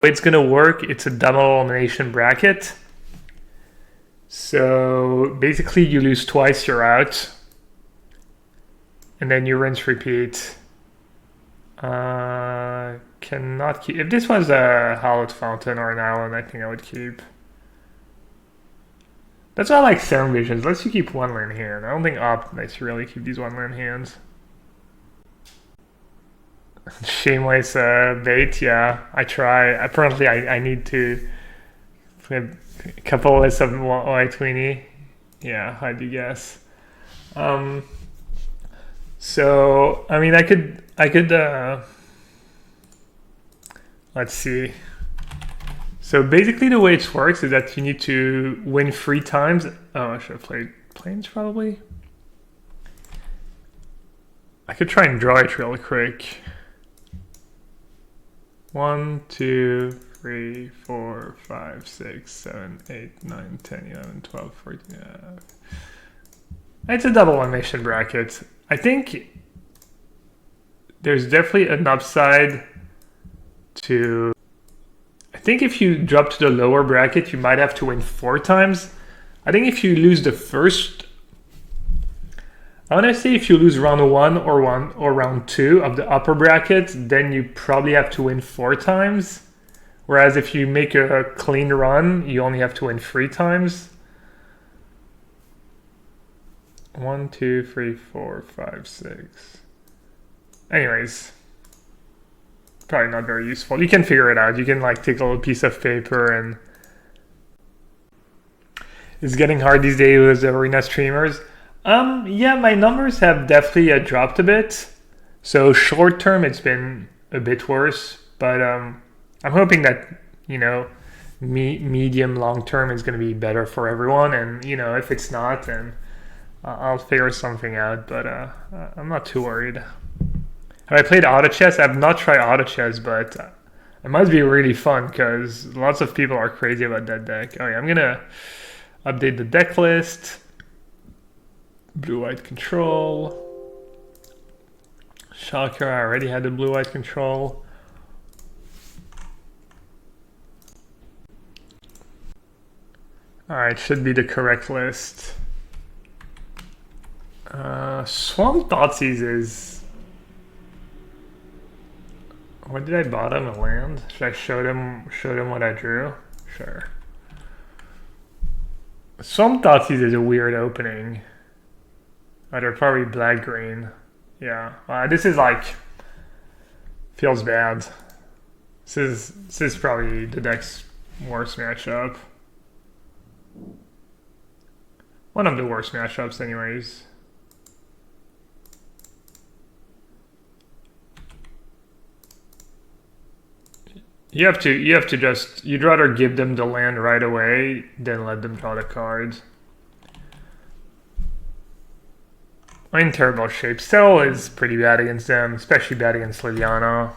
way it's gonna work, it's a double elimination bracket. So basically you lose twice, you're out. And then you rinse, repeat. Cannot keep. If this was a hallowed fountain or an island, I think I would keep. That's why I like Serum Visions. Lets you keep one land hand. I don't think Op lets you really keep these one land hands. Shameless bait, yeah. I try. Apparently, I need to. A couple lists of white weenie. Yeah, how'd you guess? So I mean, I could. Let's see. So basically, the way it works is that you need to win 3 times. Oh, I should have played planes probably. I could try and draw it real quick. 1, 2, 3, 4, 5, 6, 7, 8, 9, 10, 11, 12, 14. Yeah. It's a double elimination bracket. I think there's definitely an upside to. I think if you drop to the lower bracket, you might have to win 4 times. I think if you lose the first, I want to say if you lose round 1 or round 2 of the upper bracket, then you probably have to win 4 times. Whereas if you make a clean run, you only have to win 3 times. 1, 2, 3, 4, 5, 6. Anyways, probably not very useful. You can figure it out. You can like take a little piece of paper, and it's getting hard these days with arena streamers. Yeah, my numbers have definitely dropped a bit. So short term, it's been a bit worse, but I'm hoping that, you know, medium long term is going to be better for everyone. And you know, if it's not, then I'll figure something out. But I'm not too worried. Have I played auto chess? I've not tried auto chess, but it must be really fun because lots of people are crazy about that deck. Oh yeah, I'm gonna update the deck list. Blue-white control. Shocker, I already had the blue-white control. Alright, should be the correct list. Swamp Thoughtseize is... What did I bottom a land? Should I show them what I drew? Sure. Swamp Thoughtseize is a weird opening. Oh, they're probably black-green. Yeah. This is like... Feels bad. This is probably the deck's worst matchup. One of the worst matchups anyways. You have to just, you'd rather give them the land right away than let them draw the cards. I'm in terrible shape. Cell is pretty bad against them, especially bad against Liliana.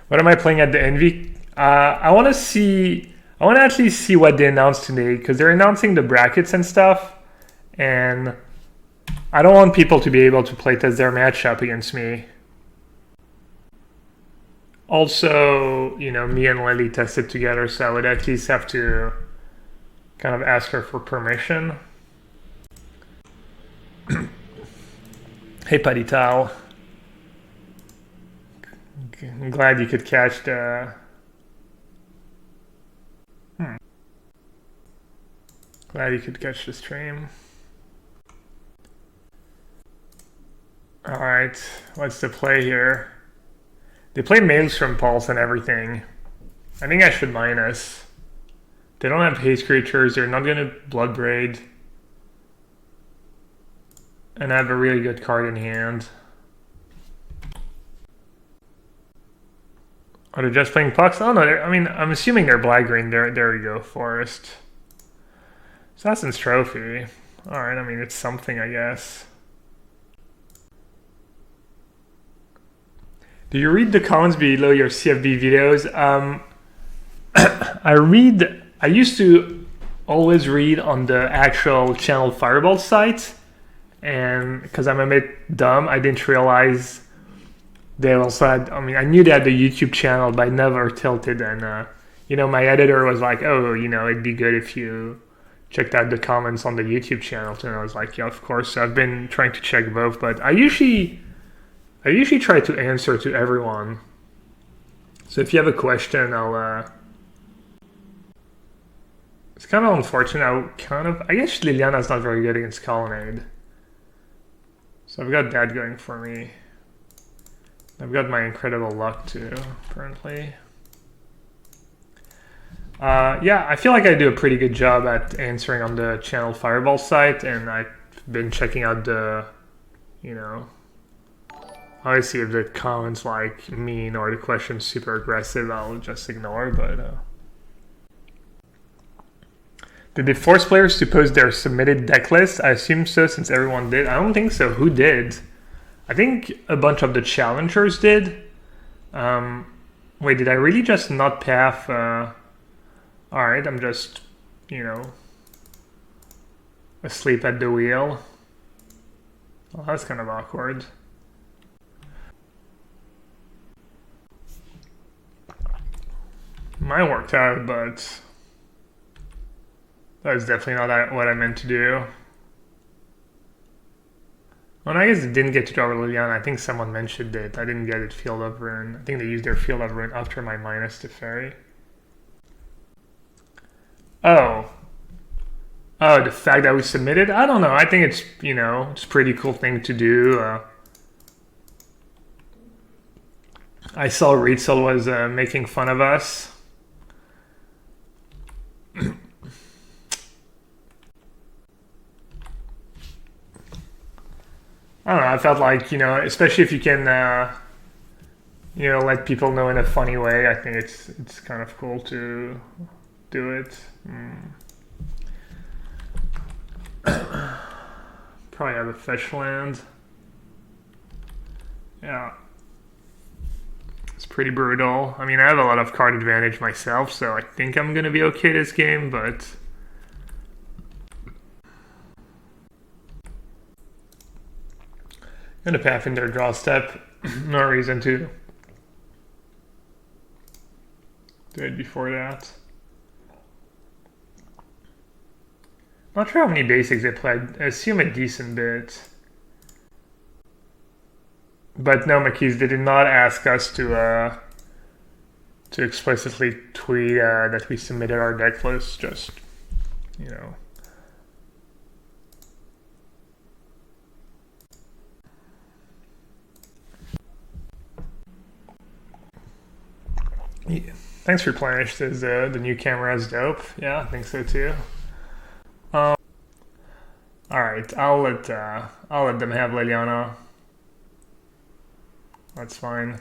What am I playing at the Envy? I want to actually see what they announced today, because they're announcing the brackets and stuff, and I don't want people to be able to playtest their matchup against me. Also, you know, me and Lily tested together, so I would at least have to kind of ask her for permission. Hey, Putty Towel. I'm glad you could catch the... Glad you could catch the stream. Alright, what's the play here? They play Maelstrom Pulse and everything. I think I should minus. They don't have haste creatures, they're not gonna Blood Braid. And I have a really good card in hand. Are they just playing Pucks? Oh no, I mean, I'm assuming they're black-green. There we go, Forest. Assassin's Trophy. Alright, I mean, it's something, I guess. Do you read the comments below your CFB videos? I used to always read on the actual channel Firebolt site, and because I'm a bit dumb, I didn't realize they also had, I mean, I knew they had the YouTube channel, but I never tilted. And, you know, my editor was like, oh, you know, it'd be good if you checked out the comments on the YouTube channel. And I was like, yeah, of course. So I've been trying to check both, but I usually try to answer to everyone. So if you have a question, it's kind of unfortunate. I guess Liliana's not very good against Colonnade. So I've got that going for me. I've got my incredible luck too, apparently. Yeah, I feel like I do a pretty good job at answering on the channel Fireball site, and I've been checking out the, you know, obviously if the comments like mean or the question's super aggressive, I'll just ignore, but did they force players to post their submitted deck list? I assume so, since everyone did. I don't think so. Who did? I think a bunch of the challengers did. Wait, did I really just not path? Alright, I'm just, you know, asleep at the wheel. Well, that's kind of awkward. Mine worked out, but that was definitely not what I meant to do. Well, I guess it didn't get to draw Liliana. I think someone mentioned it. I didn't get it Field of Ruin. I think they used their Field of Ruin after my minus to Fairy. Oh. Oh, the fact that we submitted? I don't know. I think it's, you know, it's a pretty cool thing to do. I saw Rachel was making fun of us. I don't know, I felt like, you know, especially if you can, you know, let people know in a funny way, I think it's kind of cool to do it. Probably have a fetch land. Yeah. It's pretty brutal. I mean, I have a lot of card advantage myself, so I think I'm going to be okay this game, but I'm going to path in their draw step. No reason to do it before that. Not sure how many basics they played. I assume a decent bit. But no, McKees, they did not ask us to explicitly tweet that we submitted our deck list. Just, you know. Yeah. Thanks for Replenish. Says the new camera is dope. Yeah, I think so too. All right, I'll let them have Liliana. That's fine.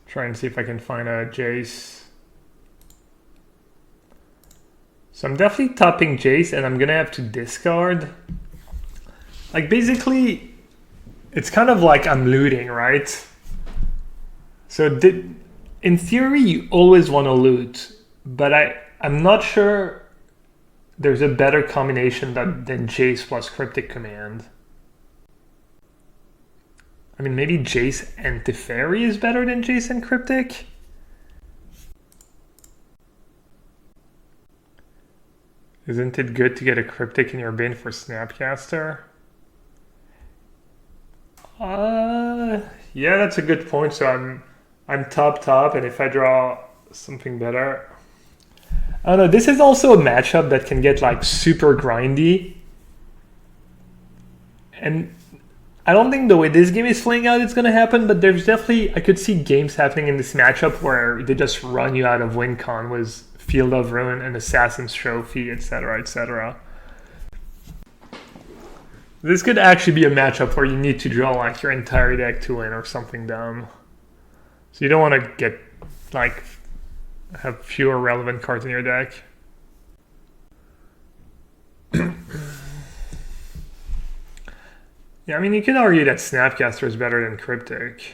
Try and see if I can find a Jace. So I'm definitely topping Jace, and I'm gonna have to discard. Like basically, it's kind of like I'm looting, right? So in theory, you always want to loot, but I'm not sure there's a better combination than Jace plus Cryptic Command. I mean, maybe Jace and Teferi is better than Jace and Cryptic? Isn't it good to get a Cryptic in your bin for Snapcaster? Yeah, that's a good point. So I'm top, and if I draw something better... I don't know, this is also a matchup that can get like super grindy. And I don't think the way this game is playing out it's going to happen, but there's definitely, I could see games happening in this matchup where they just run you out of win con with Field of Ruin and Assassin's Trophy, etc., etc. This could actually be a matchup where you need to draw like your entire deck to win or something dumb. So you don't want to get like have fewer relevant cards in your deck. Yeah, I mean, you could argue that Snapcaster is better than Cryptic.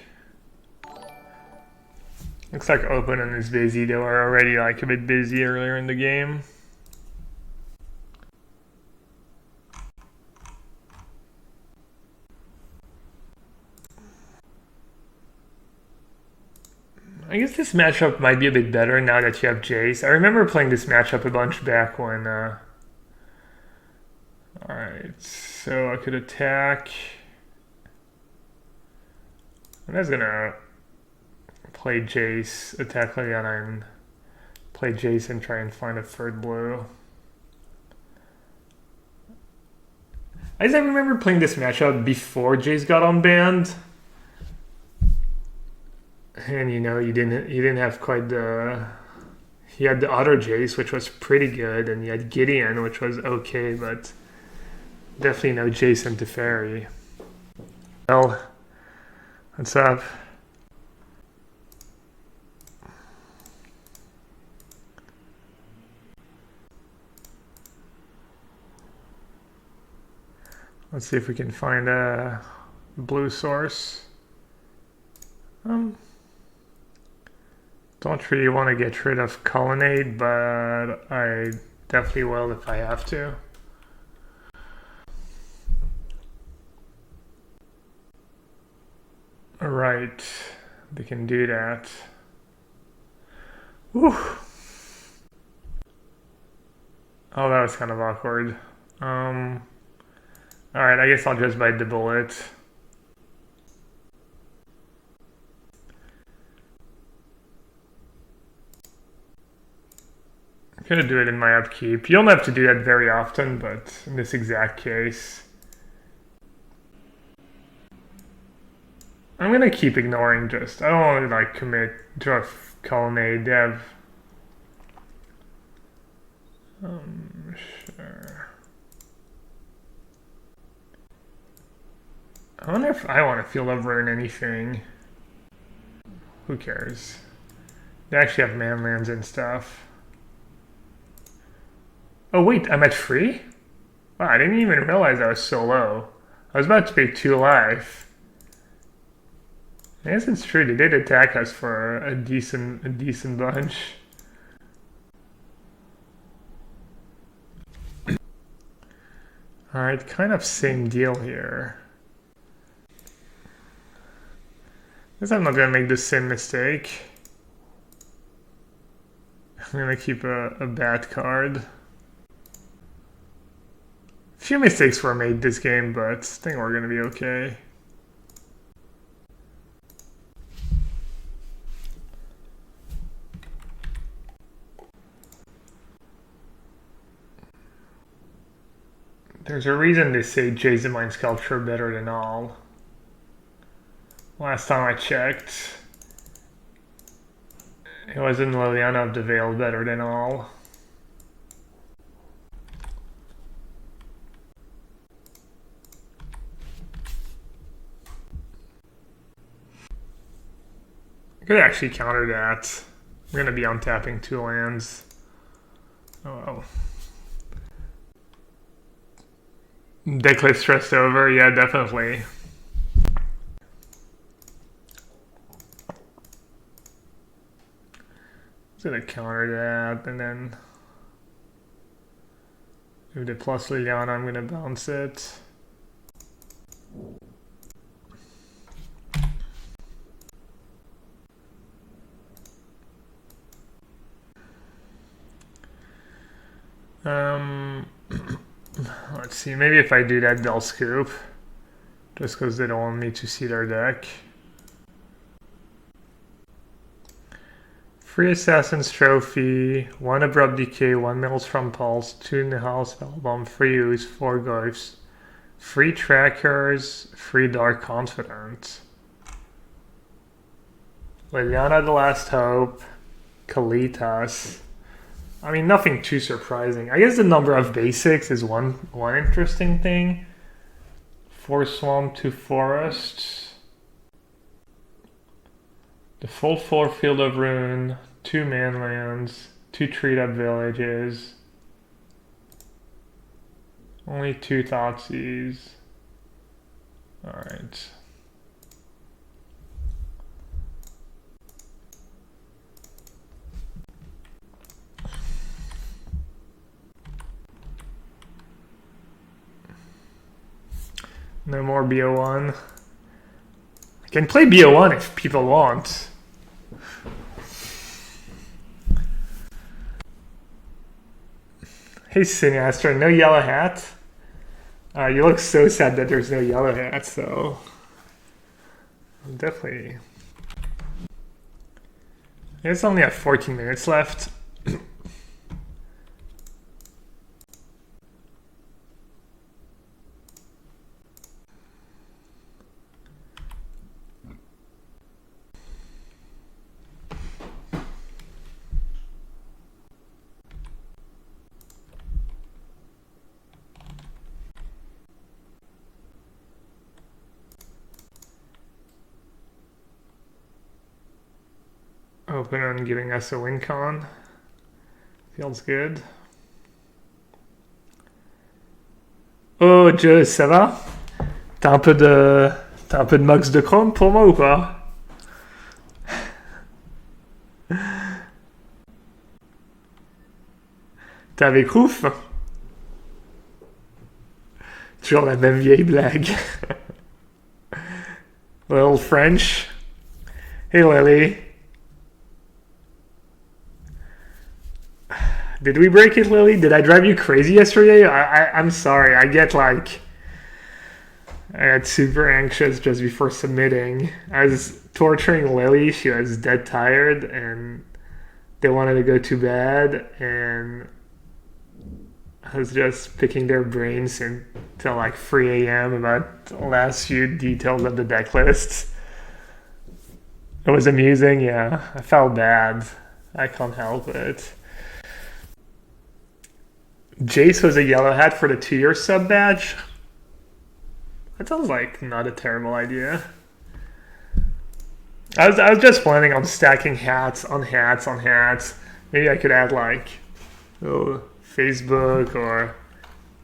Looks like Open is busy. They were already like a bit busy earlier in the game. I guess this matchup might be a bit better now that you have Jace. I remember playing this matchup a bunch back when... Alright, so I could attack... I'm just gonna play Jace, attack Liliana, and play Jace and try and find a third blue. I remember playing this matchup before Jace got unbanned. And you didn't have quite the... You had the other Jace, which was pretty good, and you had Gideon, which was okay, but definitely no Jason Teferi. Well, what's up? Let's see if we can find a blue source. Don't really want to get rid of Colonnade, but I definitely will if I have to. Alright, we can do that. Whew. Oh, that was kind of awkward. Alright, I guess I'll just bite the bullet. I'm gonna do it in my upkeep. You don't have to do that very often, but in this exact case, I'm gonna keep ignoring just. I don't want to like commit to a Colonnade. They have. Sure. I wonder if I want to Field of Ruin anything. Who cares? They actually have manlands and stuff. Oh wait, I'm at 3? Wow, I didn't even realize I was so low. I was about to pay 2 life. I guess it's true, they did attack us for a decent bunch. Alright, kind of same deal here. Guess I'm not gonna make the same mistake. I'm gonna keep a bad card. A few mistakes were made this game, but I think we're gonna be okay. There's a reason they say Jason Mind Sculpture better than all. Last time I checked, it wasn't Liliana of the Veil better than all. I could actually counter that. I'm gonna be untapping 2 lands. Oh well. Decklist stressed over, yeah, definitely. I'm gonna counter that, and then with the plus Liliana, I'm gonna bounce it. Let's see, maybe if I do that, they'll scoop. Just because they don't want me to see their deck. 3 Assassin's Trophy, 1 Abrupt Decay, 1 Maelstrom Pulse, 2 Nihal Spellbomb, 3 Ooze, 4 Ghosts, 3 Trackers, 3 Dark Confidant. Liliana the Last Hope, Kalitas. I mean, nothing too surprising. I guess the number of basics is one interesting thing. 4 Swamp, 2 Forests. The full 4 Field of Ruin, 2 Manlands, 2 Treed Up Villages. Only 2 Thoughtseize. Alright. No more BO1. I can play BO1 if people want. Hey, Sinastra, no yellow hat? You look so sad that there's no yellow hat, so... Definitely... I guess I only have 14 minutes left. Open on giving us a win con. Feels good. Oh, Joe, ça va? T'as un peu de mox de chrome pour moi ou pas? T'es avec Rouf? Toujours la même vieille blague. Little French. Hey, Lily. Did we break it, Lily? Did I drive you crazy yesterday? I'm sorry. I got super anxious just before submitting. I was torturing Lily. She was dead tired and they wanted to go to bed. And I was just picking their brains until like 3 a.m. about the last few details of the deck lists. It was amusing, yeah. I felt bad. I can't help it. Jace was a yellow hat for the 2-year sub badge. That sounds like not a terrible idea. I was just planning on stacking hats on hats on hats. Maybe I could add like Facebook or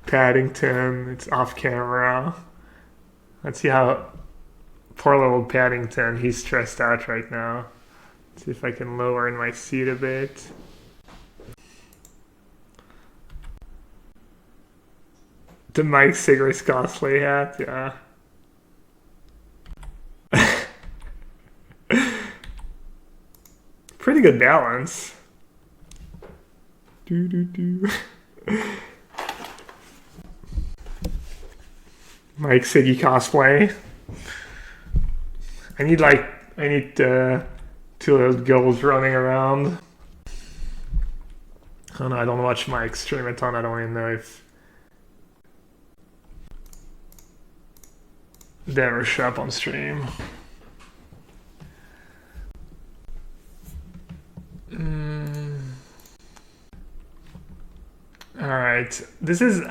Paddington. It's off camera. Let's see how poor little Paddington. He's stressed out right now. Let's see if I can lower in my seat a bit. The Mike Sigris cosplay hat, yeah. Pretty good balance. Mike Siggy cosplay. I need 2 of those girls running around. Oh no, I don't watch Mike stream a ton. I don't even know if they ever show up on stream. Alright,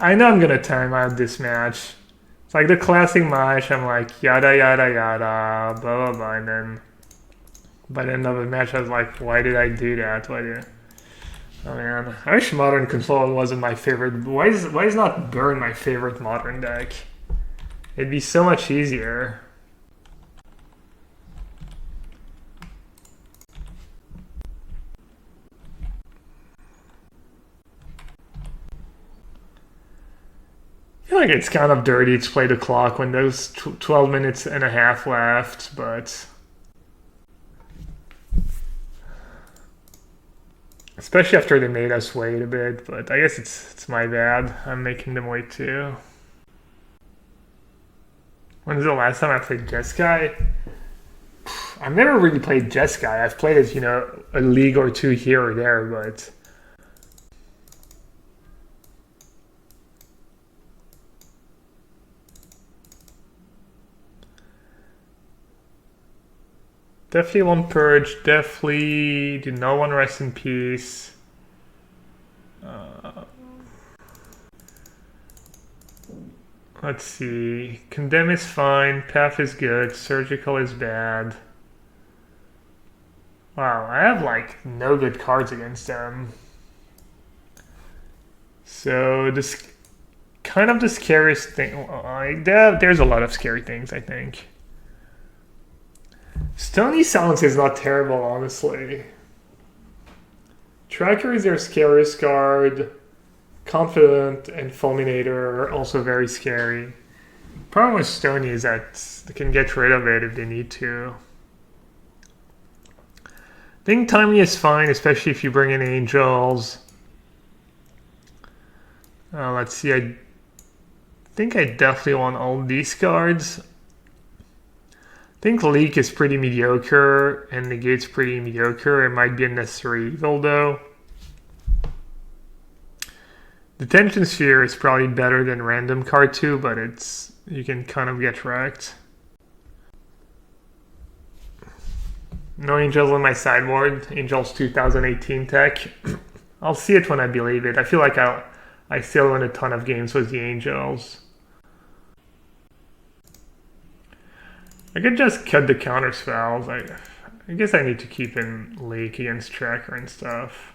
I know I'm gonna time out this match. It's like the classic match, I'm like, yada yada yada, blah blah blah, and then by the end of the match I was like, why did I do that? Oh man, I wish Modern Control wasn't my favorite. Why is not Burn my favorite Modern deck? It'd be so much easier. I feel like it's kind of dirty to play the clock when there's 12 minutes and a half left, but... Especially after they made us wait a bit, but I guess it's my bad. I'm making them wait too. When's the last time I played Jeskai? I've never really played Jeskai. I've played it, a league or two here or there, but... Definitely want Purge, definitely do not want Rest in Peace. Let's see. Condemn is fine, Path is good, Surgical is bad. Wow, I have like no good cards against them. So this kind of the scariest thing. There's a lot of scary things, I think. Stony Silence is not terrible, honestly. Tracker is their scariest card. Confident and Fulminator are also very scary. Problem with Stony is that they can get rid of it if they need to. I think Timely is fine, especially if you bring in Angels. Let's see, I think I definitely want all these cards. I think Leak is pretty mediocre, and Negate's pretty mediocre. It might be a necessary evil, though. Detention Sphere is probably better than Random Card 2, but you can kind of get wrecked. No Angels on my sideboard. Angels 2018 tech. I'll see it when I believe it. I feel like I still win a ton of games with the Angels. I could just cut the counter spells. I guess I need to keep in Leak against Tracker and stuff.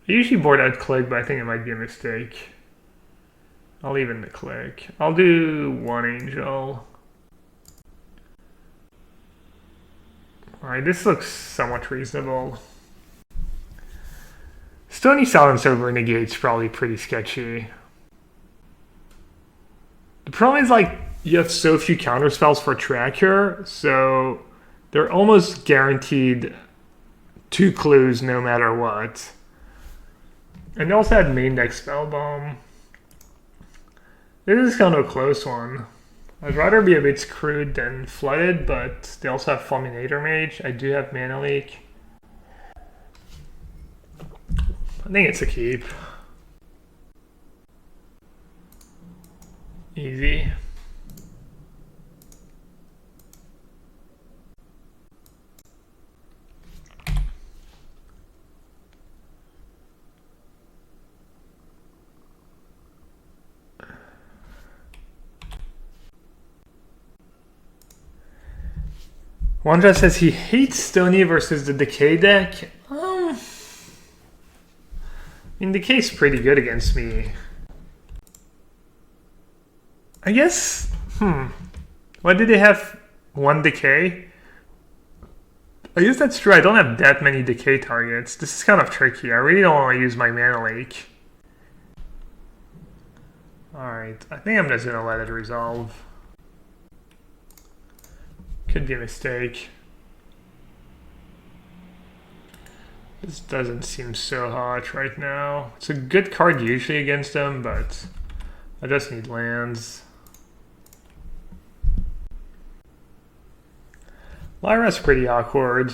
I usually board out Click, but I think it might be a mistake. I'll leave in the Click. I'll do one Angel. Alright, this looks somewhat reasonable. Stony Silence over Negate's probably pretty sketchy. The problem is, like, you have so few counterspells for Tracker, so they're almost guaranteed 2 clues no matter what. And they also had main deck Spellbomb. This is kind of a close one. I'd rather be a bit screwed than flooded, but they also have Fulminator Mage. I do have Mana Leak. I think it's a keep. Easy. Wandra says he hates Stony versus the Decay deck. I mean, Decay's pretty good against me. I guess, why did they have 1 Decay? I guess that's true. I don't have that many Decay targets. This is kind of tricky. I really don't want to use my Mana Leak. Alright, I think I'm just going to let it resolve. Could be a mistake. This doesn't seem so hot right now. It's a good card usually against them, but I just need lands. Lyra's pretty awkward.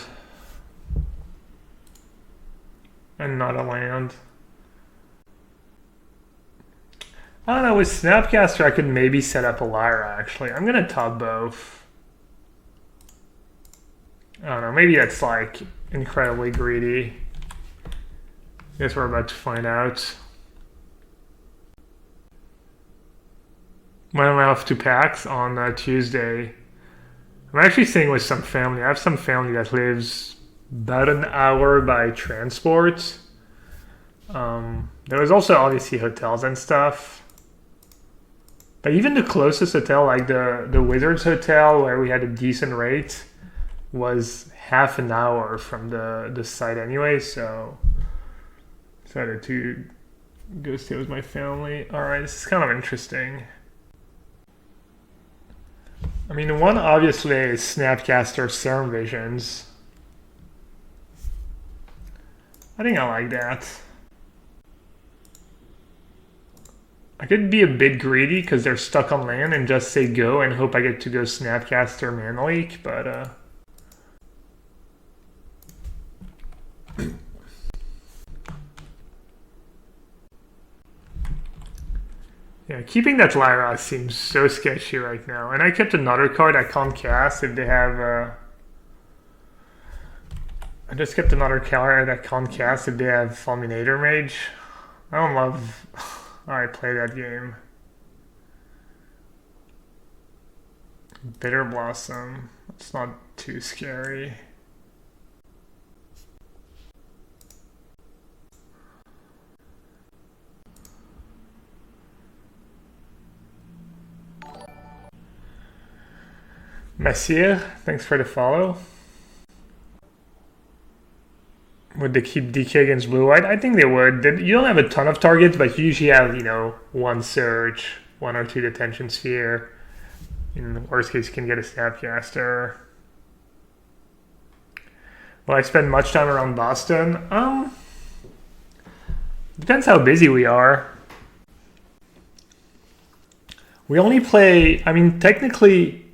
And not a land. I don't know, with Snapcaster I could maybe set up a Lyra actually. I'm gonna top both. I don't know, maybe that's like incredibly greedy. Guess we're about to find out. When am I off to PAX? On Tuesday. I'm actually staying with some family. I have some family that lives about an hour by transport. There was also obviously hotels and stuff. But even the closest hotel, like the Wizards Hotel, where we had a decent rate, was half an hour from the site anyway, so decided to go stay with my family. Alright, this is kind of interesting. I mean, one obviously is Snapcaster Serum Visions. I think I like that. I could be a bit greedy because they're stuck on land and just say go and hope I get to go Snapcaster Mana Leak, but yeah, keeping that Lyra seems so sketchy right now. And I kept another card I can't cast if they have I just kept another card that can't cast if they have Fulminator Mage. I don't love how I play that game. Bitter Blossom. It's not too scary. Messier, thanks for the follow. Would they keep DK against blue-white? I think they would. You don't have a ton of targets, but you usually have, you know, 1 Surge, 1 or 2 Detention Sphere. In the worst case, you can get a Snapcaster. Will I spend much time around Boston? Depends how busy we are. We only play, I mean, technically,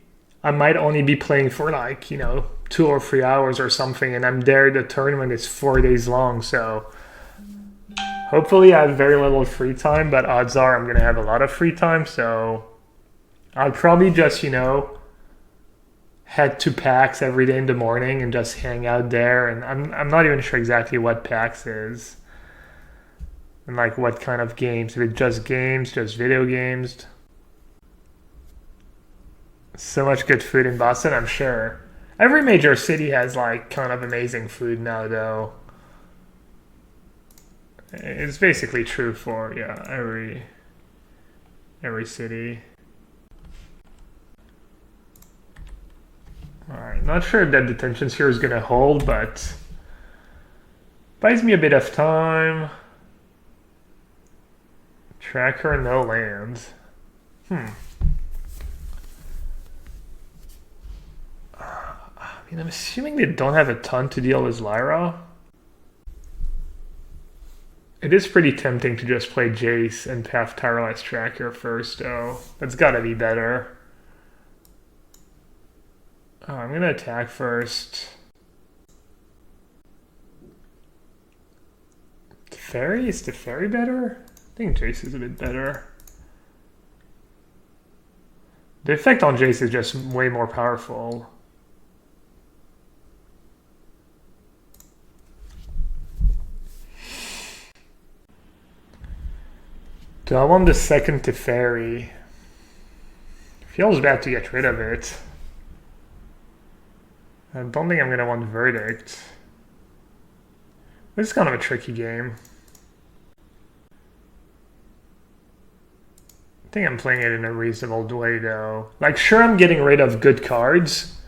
I might only be playing for like, 2 or 3 hours or something, and I'm there, the tournament is 4 days long, so hopefully I have very little free time, but odds are I'm going to have a lot of free time, so I'll probably just, head to PAX every day in the morning and just hang out there, and I'm not even sure exactly what PAX is. And like what kind of games. If it's just games, just video games. So much good food in Boston, I'm sure. Every major city has like kind of amazing food now though. It's basically true for every city. Alright, not sure if that detention sphere is gonna hold, but buys me a bit of time. Tracker, no lands. I mean, I'm assuming they don't have a ton to deal with Lyra. It is pretty tempting to just play Jace and have Tireless Tracker first, though. That's gotta be better. Oh, I'm gonna attack first. Teferi? Is Teferi better? I think Jace is a bit better. The effect on Jace is just way more powerful. Do I want the second Teferi? Feels bad to get rid of it. I don't think I'm going to want Verdict. This is kind of a tricky game. I think I'm playing it in a reasonable way though. Like, sure, I'm getting rid of good cards,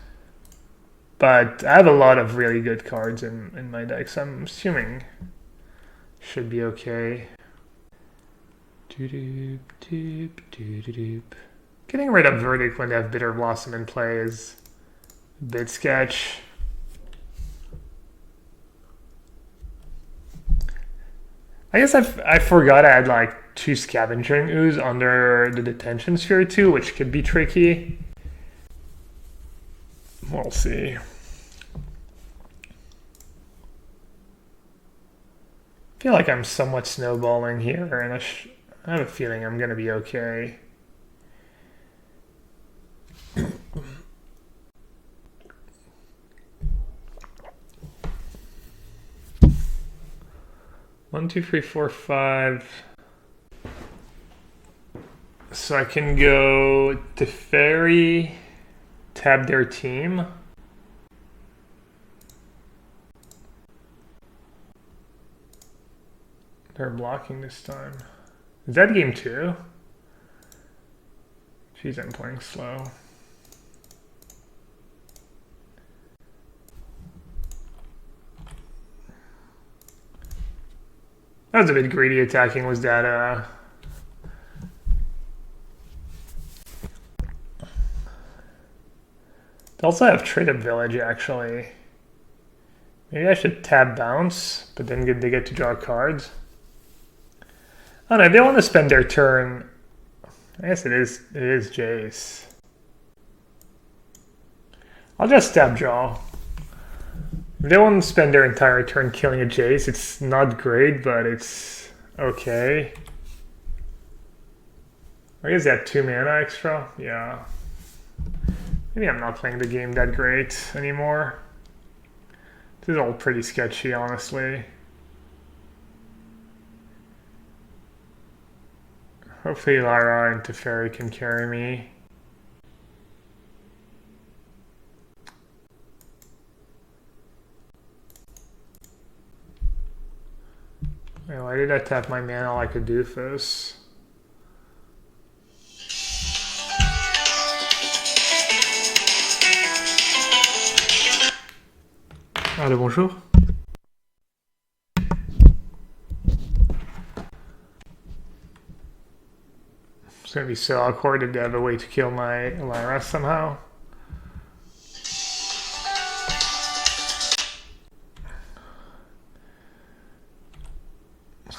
but I have a lot of really good cards in my deck, so I'm assuming should be okay. Getting rid of Verdict when they have Bitter Blossom in play is a bit sketch. I guess I forgot I had like 2 Scavenging Ooze under the Detention Sphere too, which could be tricky. We'll see. I feel like I'm somewhat snowballing here, and I have a feeling I'm going to be okay. One, two, three, four, five. So I can go Teferi, tab their team. They're blocking this time. Is that game 2? Jeez, I'm playing slow. That was a bit greedy attacking. Was that They also have Traded Village actually. Maybe I should tab bounce, but then they get to draw cards. I don't know, if they want to spend their turn, I guess it is Jace. I'll just tab draw. If they want to spend their entire turn killing a Jace, it's not great, but it's okay. I guess they have 2 mana extra. Yeah. Maybe I'm not playing the game that great anymore. This is all pretty sketchy, honestly. Hopefully Lyra and Teferi can carry me. Wait, why did I tap my mana like a doofus? Allô, bonjour. It's gonna be so awkward if they have a way to kill my Lyra somehow.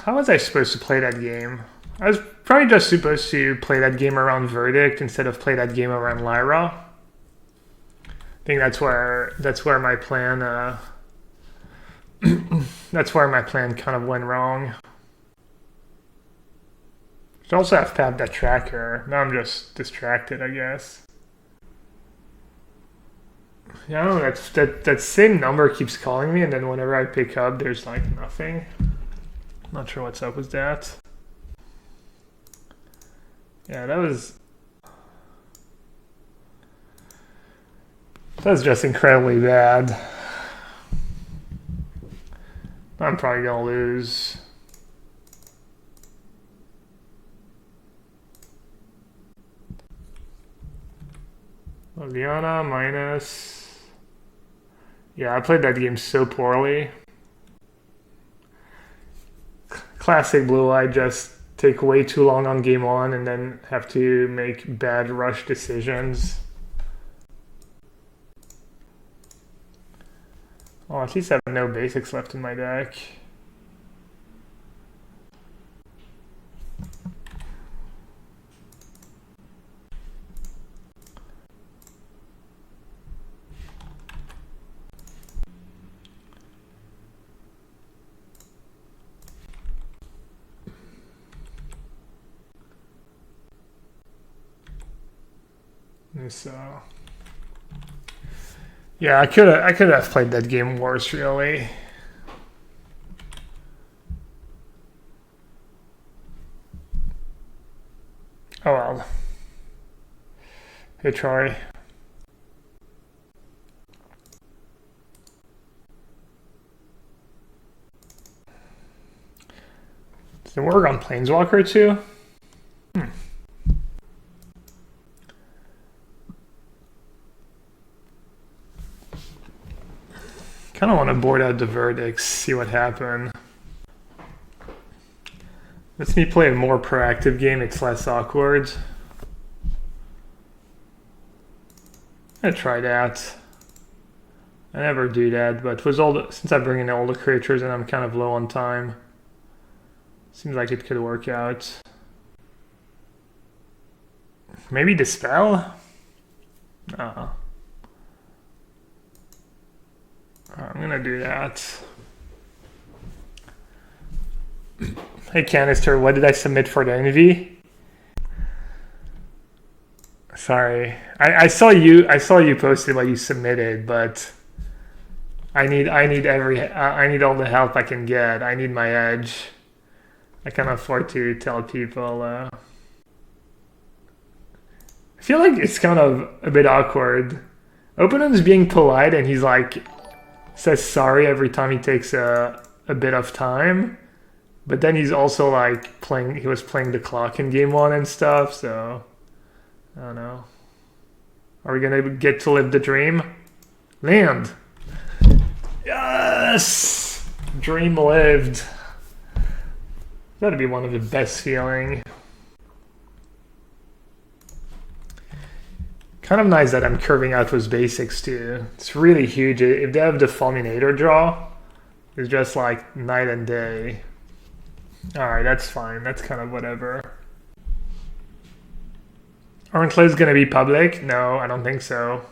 How was I supposed to play that game? I was probably just supposed to play that game around Verdict instead of play that game around Lyra. I think that's where my plan that's where my plan kind of went wrong. Should also have to have that tracker. Now I'm just distracted, I guess. Yeah, I don't know, that same number keeps calling me, and then whenever I pick up, there's like nothing. Not sure what's up with that. Yeah, that was just incredibly bad. I'm probably gonna lose. Liana minus. Yeah, I played that game so poorly. Classic blue eye, just take way too long on game one and then have to make bad rush decisions. Oh, at least I have no basics left in my deck. So, yeah, I could have played that game worse, really. Oh well. Hey Troy. Does it work on Planeswalker too? Kind of want to board out the verdicts, see what happened. Lets me play a more proactive game, it's less awkward. I try that. I never do that, but with since I bring in all the creatures and I'm kind of low on time, seems like it could work out. Maybe Dispel? I'm gonna do that. Hey Canister, what did I submit for the Envy? Sorry, I saw you posted what you submitted, but I need all the help I can get. I need my edge. I can't afford to tell people. I feel like it's kind of a bit awkward. Opponent's being polite and he's like says sorry every time he takes a bit of time, but then he's also like he was playing the clock in game one and stuff, so I don't know. Are we gonna get to live the dream? Land! Yes! Dream lived. That'd be one of the best feeling. Kind of nice that I'm curving out those basics too. It's really huge. If they have the Fulminator draw, it's just like night and day. Alright, that's fine. That's kind of whatever. Aren't lists going to be public? No, I don't think so.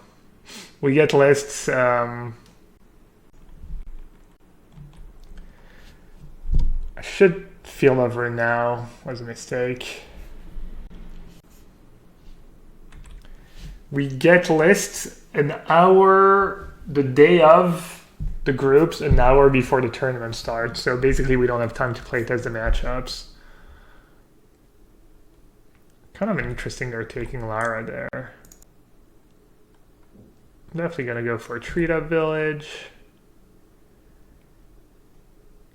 We get lists. I should feel over now. Was a mistake. We get lists an hour the day of the groups, an hour before the tournament starts. So basically we don't have time to play test the matchups. Kind of interesting they're taking Lara there. Definitely gonna go for a treat up village.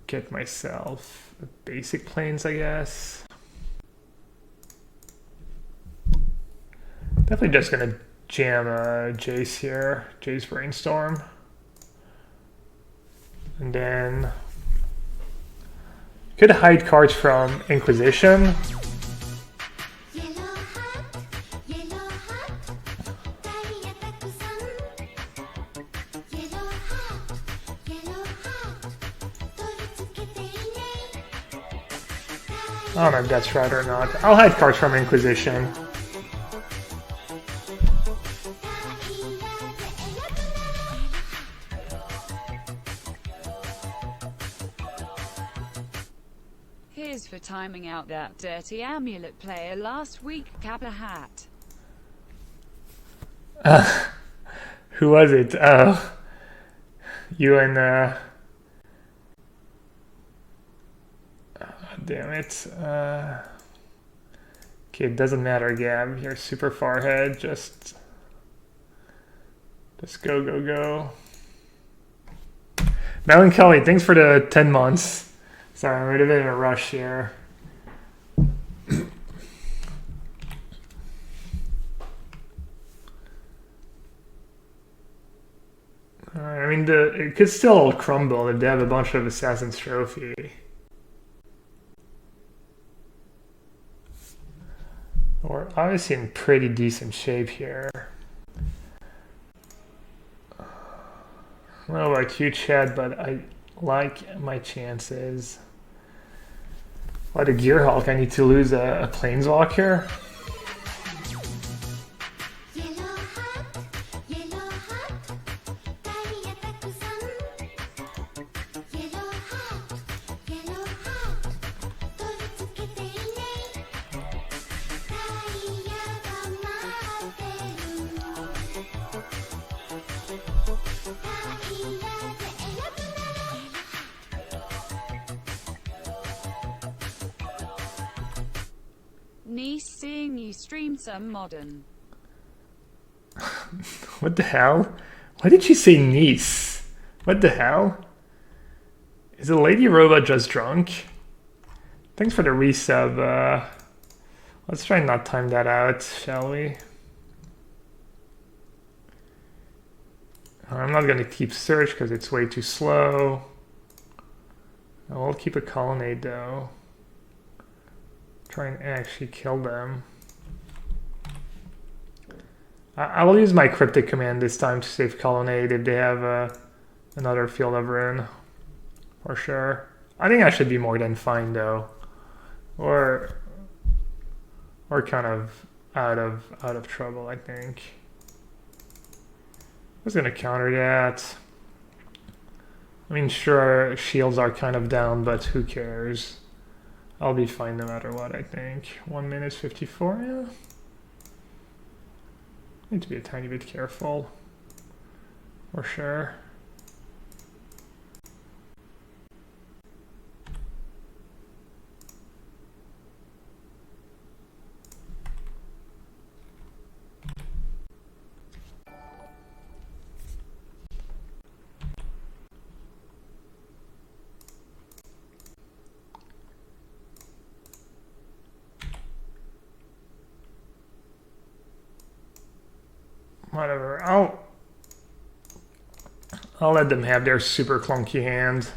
Get myself a basic planes, I guess. Definitely just gonna jam Jace here, Jace Brainstorm. And then could hide cards from Inquisition. I don't know if that's right or not. I'll hide cards from Inquisition. Here's for timing out that dirty amulet player last week, Kappa Hat. Who was it? Oh, you and damn it. Okay, it doesn't matter, Gab. You're super far ahead. Just go, go, go. Melancholy, thanks for the 10 months. Sorry, I'm a bit in a rush here. I mean, it could still crumble if they have a bunch of Assassin's Trophy. We're obviously in pretty decent shape here. I don't know about you, Chad, but I like my chances. What a Gearhulk, I need to lose a Planeswalker. Niece, seeing you stream some modern. What the hell? Why did she say niece? What the hell? Is the lady robot just drunk? Thanks for the resub. Let's try and not time that out, shall we? I'm not going to keep search because it's way too slow. I will keep a colonnade though. Try and actually kill them. I will use my cryptic command this time to save colonnade if they have another Field of Ruin, for sure. I think I should be more than fine though, or kind of out of trouble. I think I was gonna counter that. I mean, sure, shields are kind of down, but who cares? I'll be fine no matter what, I think. 1 minute 54, yeah. Need to be a tiny bit careful, for sure. Whatever, I'll let them have their super clunky hand.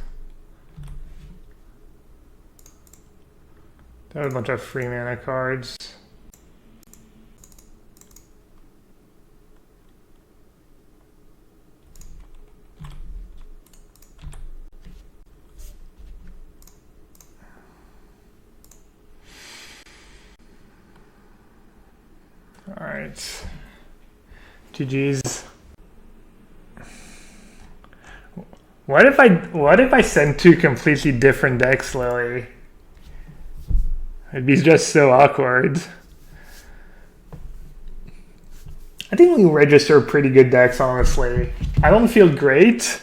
They have a bunch of free mana cards. All right. GG's. What if I send two completely different decks, Lily? It'd be just so awkward. I think we register pretty good decks, honestly. I don't feel great,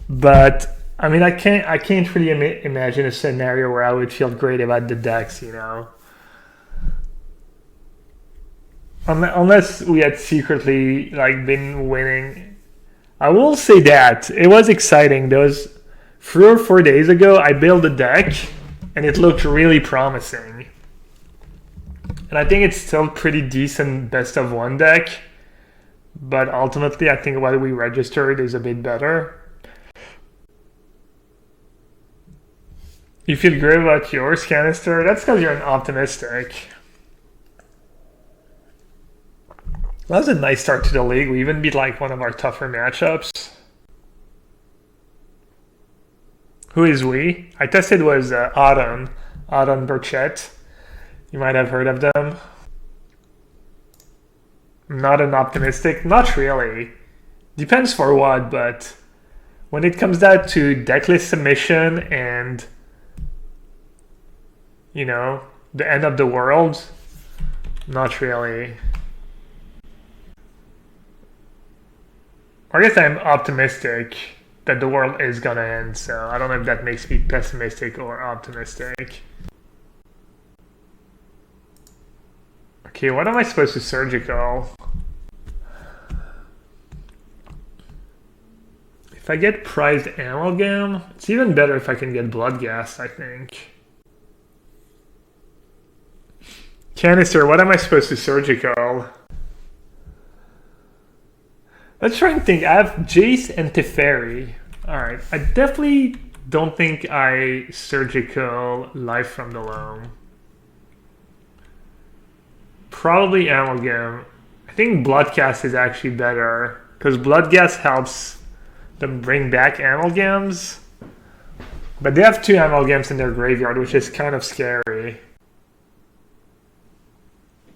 but I mean, I can't really imagine a scenario where I would feel great about the decks, you know. Unless we had secretly like been winning. I will say that it was exciting. There was 3 or 4 days ago I built a deck and it looked really promising. And I think it's still pretty decent best of one deck. But ultimately I think what we registered is a bit better. You feel great about yours, Canister? That's because you're an optimistic. That was a nice start to the league. We even beat like one of our tougher matchups. Who is we? I tested was Autumn Audon Burchett. You might have heard of them. I'm not an optimistic. Not really. Depends for what, but when it comes down to decklist submission and, you know, the end of the world, not really. I guess I'm optimistic that the world is gonna end, so I don't know if that makes me pessimistic or optimistic. Okay, what am I supposed to surgical? If I get prized amalgam, it's even better if I can get blood gas, I think. Canister, what am I supposed to surgical? Let's try and think. I have Jace and Teferi. Alright, I definitely don't think I surgical Life from the Loam. Probably amalgam. I think bloodcast is actually better because bloodcast helps them bring back amalgams. But they have 2 amalgams in their graveyard, which is kind of scary.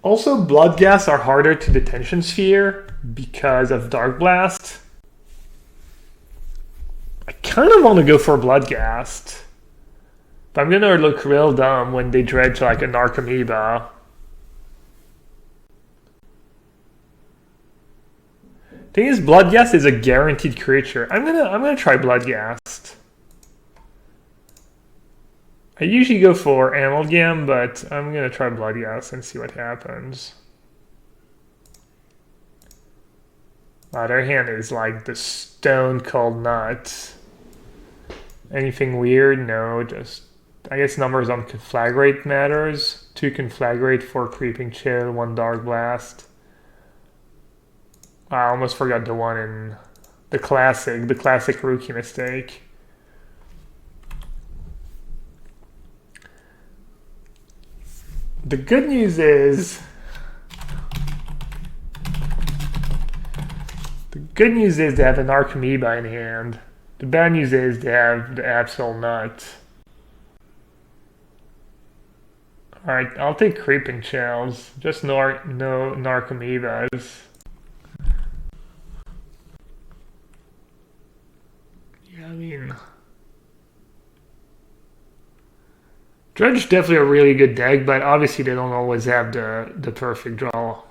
Also, bloodgas are harder to detention sphere because of Dark Blast. I kind of want to go for Bloodghast. But I'm going to look real dumb when they dredge like a Narcomoeba. Thing is, Bloodghast is a guaranteed creature. I'm gonna try Bloodghast. I usually go for Amalgam, but I'm gonna try Bloodghast and see what happens. Wow, their hand is like the Stone Cold Nut. Anything weird? No, just I guess numbers on Conflagrate matters. 2 Conflagrate, 4 Creeping Chill, 1 Dark Blast. I almost forgot the one in the classic rookie mistake. The good news is they have an Archamoeba in hand. The bad news is they have the Absol Nut. Alright, I'll take Creeping Chills. Just no Narcomoebas. Yeah, I mean... Dredge definitely a really good deck, but obviously they don't always have the perfect draw.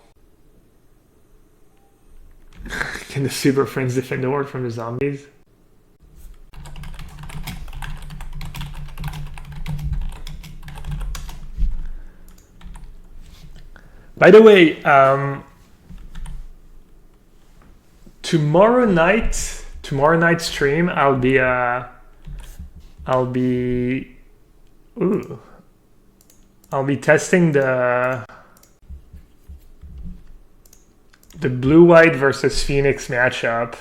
Can the Super Friends defend the world from the zombies? By the way, tomorrow night stream, I'll be testing the blue-white versus Phoenix matchup.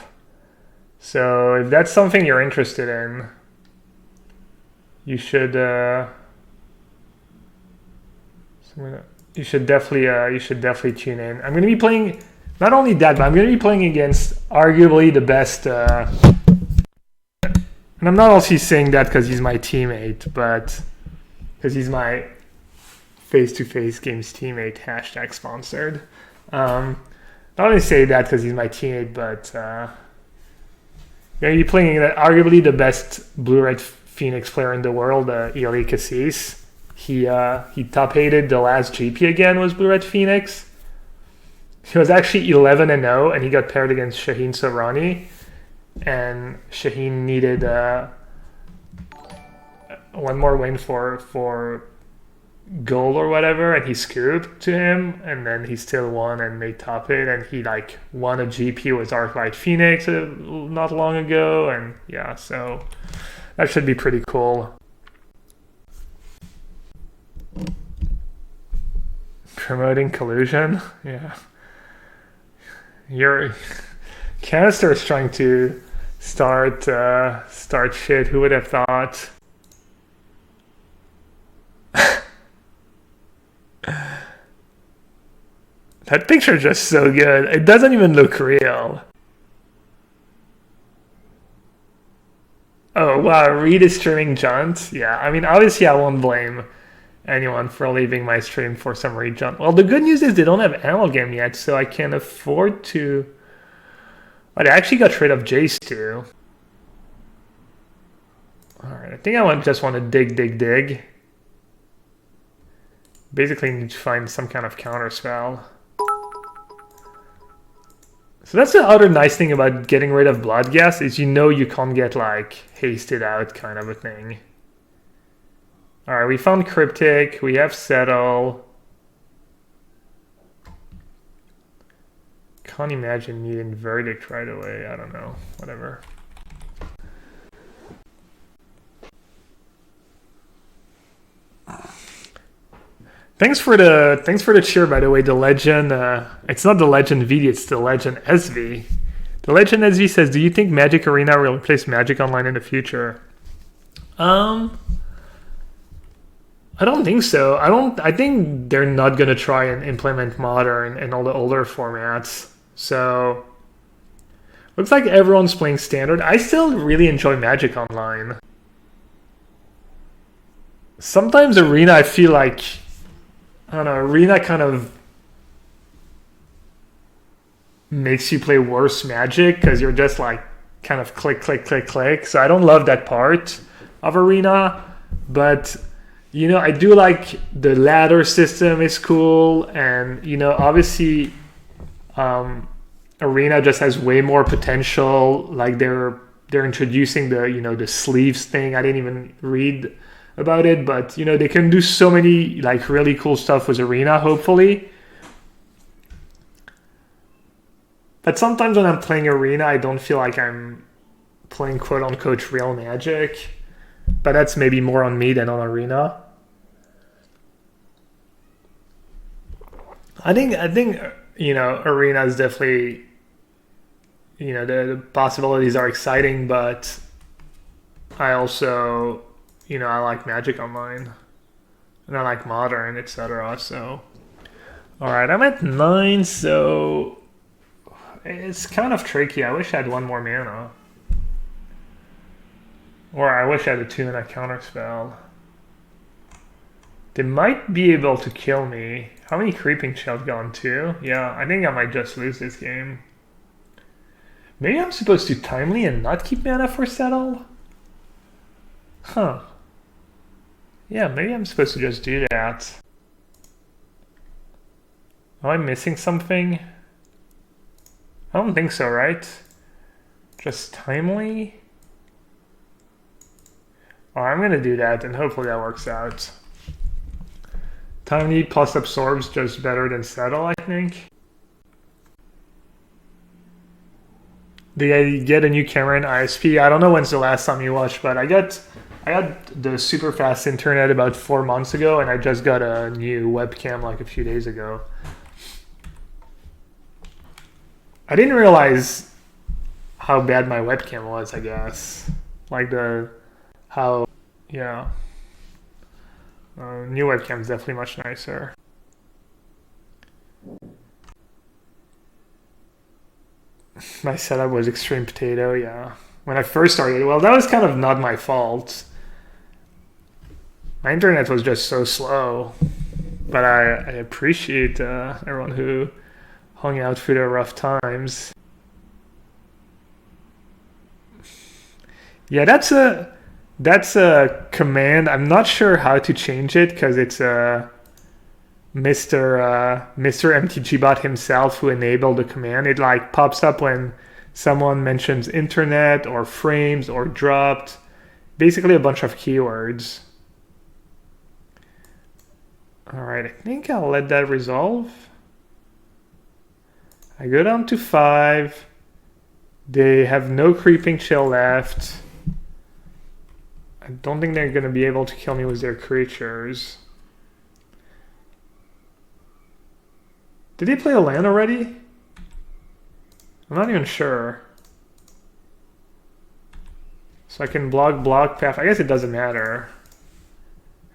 So if that's something you're interested in, you should definitely tune in. I'm going to be playing not only that, but I'm going to be playing against arguably the best. And I'm not also saying that because he's my teammate, but because he's my face-to-face games teammate, hashtag sponsored. Not only say that because he's my teammate, but you're playing arguably the best blue-red Phoenix player in the world, Eli Cassis. He top-8'd the last GP again, was blue-red Phoenix. He was actually 11-0, and he got paired against Shaheen Sohrani. And Shaheen needed one more win for goal or whatever, and he scooped to him, and then he still won and made top 8, and he like won a GP with Arclight Phoenix not long ago, and yeah, so that should be pretty cool. Promoting collusion, yeah. Your Canister is trying to start shit. Who would have thought? That picture is just so good. It doesn't even look real. Oh wow, Reed is streaming Junt. Yeah, I mean obviously I won't blame anyone for leaving my stream for some region. Well, the good news is they don't have amalgam yet, so I can afford to. But I actually got rid of Jace too. Alright, I think I just want to dig. Basically need to find some kind of counter spell. So that's the other nice thing about getting rid of Bloodghast is you can't get like hasted out kind of a thing. Alright, we found Cryptic, we have Settle. Can't imagine needing Verdict right away, I don't know, whatever. Thanks for the cheer, by the way. The legend, it's not the legend VD, it's the legend SV. The legend SV says, "Do you think Magic Arena will replace Magic Online in the future?" I don't think so. I think they're not gonna try and implement Modern and all the older formats. So looks like everyone's playing Standard. I still really enjoy Magic Online. Sometimes Arena, I feel like. I don't know, Arena kind of makes you play worse Magic because you're just like kind of click. So I don't love that part of Arena, but I do like the ladder system is cool, and obviously Arena just has way more potential. Like they're introducing the sleeves thing. I didn't even read about it, but they can do so many like really cool stuff with Arena, hopefully. But sometimes when I'm playing Arena, I don't feel like I'm playing quote unquote real Magic. But that's maybe more on me than on Arena. I think Arena is definitely the possibilities are exciting, but I also I like Magic Online, and I like Modern, etc. So, alright, I'm at 9, so it's kind of tricky. I wish I had one more mana. Or I wish I had a 2 and a counter spell. They might be able to kill me. How many Creeping Child gone? 2? Yeah, I think I might just lose this game. Maybe I'm supposed to Timely and not keep mana for Settle? Huh. Yeah, maybe I'm supposed to just do that. Am I missing something? I don't think so, right? Just Timely? Oh, I'm gonna do that and hopefully that works out. Timely plus Absorb's just better than Settle, I think. Did I get a new camera in ISP? I don't know when's the last time you watched, but I got the super fast internet about 4 months ago, and I just got a new webcam like a few days ago. I didn't realize how bad my webcam was, I guess. Like new webcam is definitely much nicer. My setup was Extreme Potato, yeah. When I first started, well, that was kind of not my fault. My internet was just so slow. But I appreciate everyone who hung out through the rough times. Yeah, that's a command. I'm not sure how to change it because it's Mr. MTGBot himself who enabled the command. It like pops up when someone mentions internet or frames or dropped. Basically a bunch of keywords. Alright, I think I'll let that resolve. I go down to 5. They have no Creeping Chill left. I don't think they're going to be able to kill me with their creatures. Did they play a land already? I'm not even sure. So I can block, path. I guess it doesn't matter.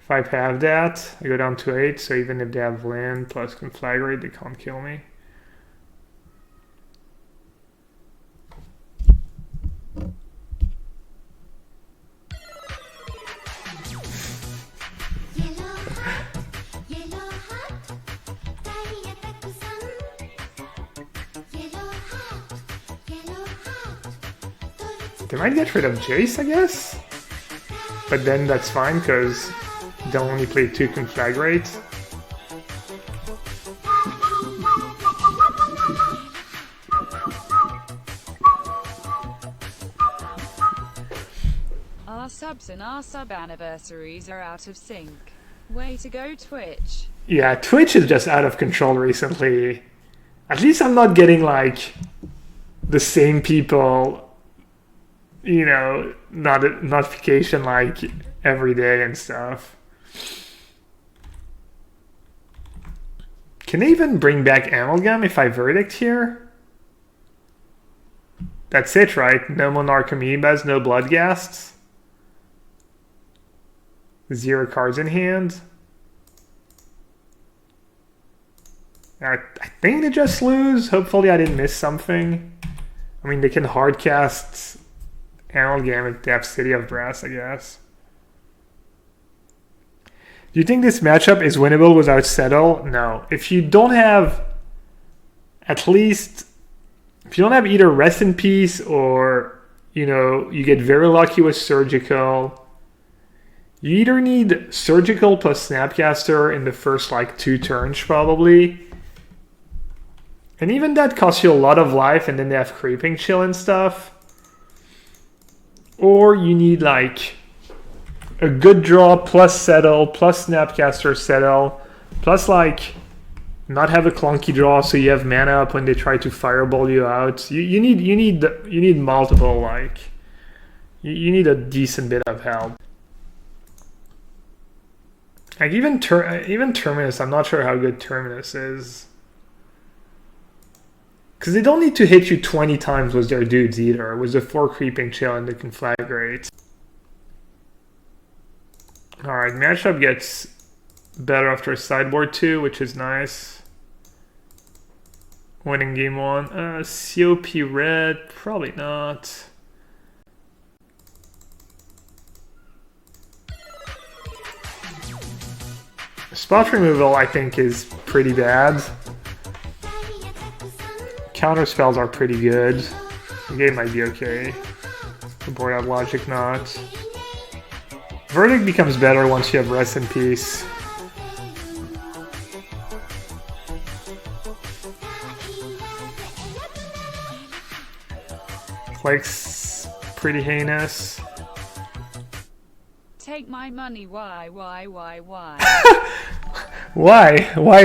If I have that, I go down to 8, so even if they have land plus Conflagrate, they can't kill me. They might get rid of Jace, I guess? But then that's fine, because they'll only play 2 Conflagrate. Our subs and our sub anniversaries are out of sync. Way to go, Twitch. Yeah, Twitch is just out of control recently. At least I'm not getting, like, the same people, you know, notification, like, every day and stuff. Can they even bring back Amalgam if I Verdict here? That's it, right? No Monarch Amoebas, no Bloodghasts. 0 cards in hand. I think they just lose. Hopefully I didn't miss something. I mean, they can hardcast Amalgam if they have City of Brass, I guess. Do you think this matchup is winnable without Settle? No. If you don't have at least... If you don't have either Rest in Peace or, you know, you get very lucky with Surgical... You either need Surgical plus Snapcaster in the first, like, 2 turns, probably. And even that costs you a lot of life, and then they have Creeping Chill and stuff. Or you need, like, a good draw plus Settle, plus Snapcaster Settle, plus, like, not have a clunky draw so you have mana up when they try to Fireball you out. You need multiple, like... You need a decent bit of help. Like, even Terminus, I'm not sure how good Terminus is. Because they don't need to hit you 20 times with their dudes either, with the 4 Creeping Chill and the Conflagrate. Alright, matchup gets better after sideboard 2, which is nice. Winning game 1. COP red, probably not. Spot removal, I think, is pretty bad. Counter spells are pretty good. The game might be okay. The board out Logic not. Verdict becomes better once you have Rest in Peace. Plague's pretty heinous. Take my money, why? Why,